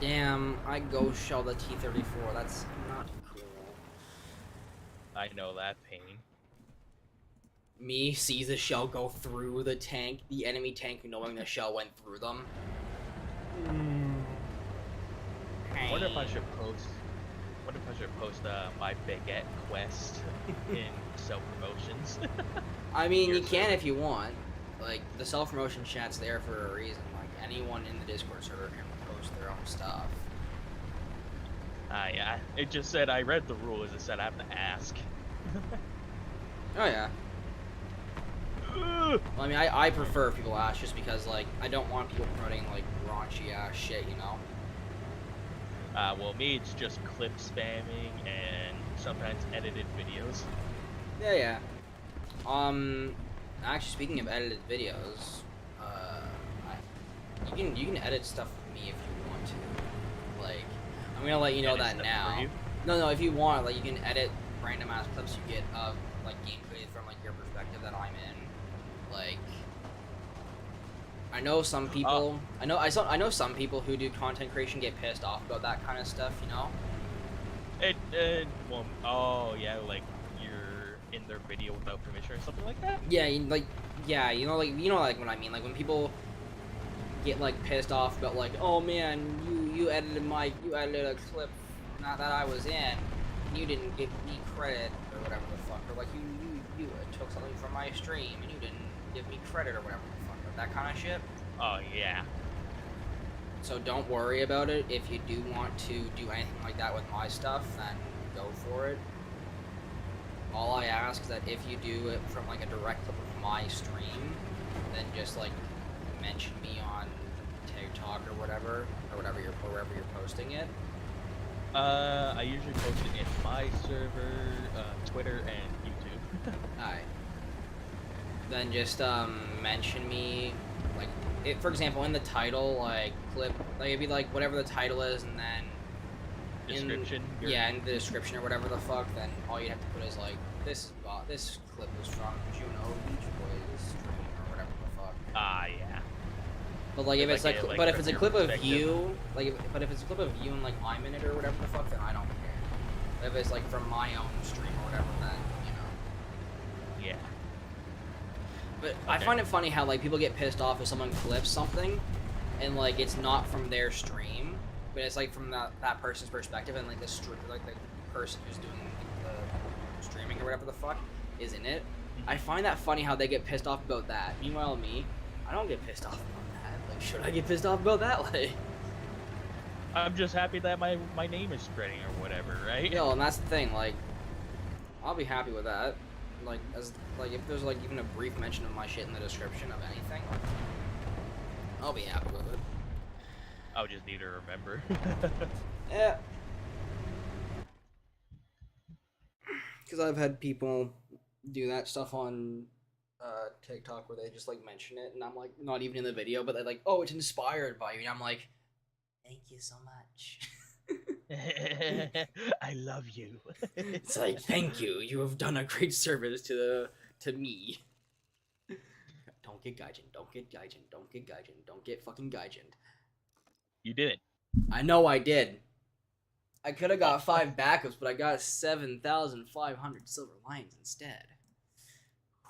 Damn, I ghost shell the T-34. That's not cool. I know that pain. Me sees the shell go through the tank, the enemy tank, knowing the shell went through them. I wonder if I should post. Wonder if I should post my baguette quest in self promotions. I mean, Your you can server. if you want. Like, the self-promotion chat's there for a reason. Like, anyone in the Discord server can post their own stuff. Yeah. It just said I read the rules. It said I have to ask. Oh, yeah. Ugh. Well, I mean, I prefer if people ask just because, like, I don't want people promoting, like, raunchy-ass shit, you know? Well, me, it's just clip spamming and sometimes edited videos. Yeah, yeah. Actually, speaking of edited videos, you can edit stuff for me if you want to. Like, I'm gonna let you know Edit that stuff now. for you? No, if you want, like, you can edit random ass clips you get of like gameplay from like your perspective that I'm in. Like, I know some people. I know some people who do content creation get pissed off about that kind of stuff. You know. Well, oh yeah, like you're in their video without permission or something like that. Yeah, you know what I mean. Like when people get like pissed off about like, oh man, you edited a clip not that I was in, and you didn't give me credit or whatever the fuck, or like you took something from my stream and you didn't give me credit or whatever the fuck, like that kind of shit. Oh yeah. So don't worry about it. If you do want to do anything like that with my stuff, then go for it. All I ask is that if you do it from like a direct clip of my stream, then just like mention me on TikTok or whatever wherever you're posting it. I usually post it in my server, Twitter, and YouTube. Alright. Then just mention me, like, for example, in the title, like clip, like it'd be like whatever the title is, and then Description. in the description or whatever the fuck, then all you have to put is like this clip is from Juno Beach Boys stream or whatever the fuck. Yeah. But like if it's like, like but if from it's a your clip of perspective. you, but if it's a clip of you and like I'm in it or whatever the fuck, then I don't care. If it's like from my own stream or whatever, then you know. Yeah. But I find it funny how like people get pissed off if someone clips something, and like it's not from their stream, but it's like from that person's perspective, and like the person who's doing the streaming or whatever the fuck is in it. I find that funny how they get pissed off about that. Meanwhile, me, I don't get pissed off about that. Like, should I get pissed off about that? Like, I'm just happy that my name is spreading or whatever, right? yo, and that's the thing. Like, I'll be happy with that. Like, if there's like even a brief mention of my shit in the description of anything, like, I'll be happy with it. I'll just need to remember. Yeah. Because I've had people do that stuff on TikTok where they just like mention it, and I'm like, not even in the video, but they're like, "Oh, it's inspired by you," and I'm like, "Thank you so much." I love you. It's like, "Thank you. You have done a great service to me." Don't get gaijin. Don't get gaijin. Don't get gaijin. Don't get fucking gaijin. You did it. I know I did. I could have got 5 backups, but I got 7,500 silver lions instead.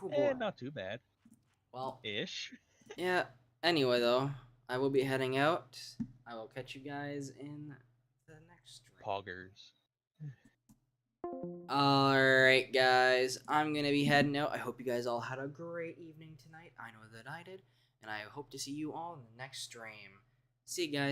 Oh boy. Not too bad. Well, Ish. yeah. Anyway, though, I will be heading out. I will catch you guys in the next stream. Poggers. Alright, guys. I'm going to be heading out. I hope you guys all had a great evening tonight. I know that I did. And I hope to see you all in the next stream. See you guys.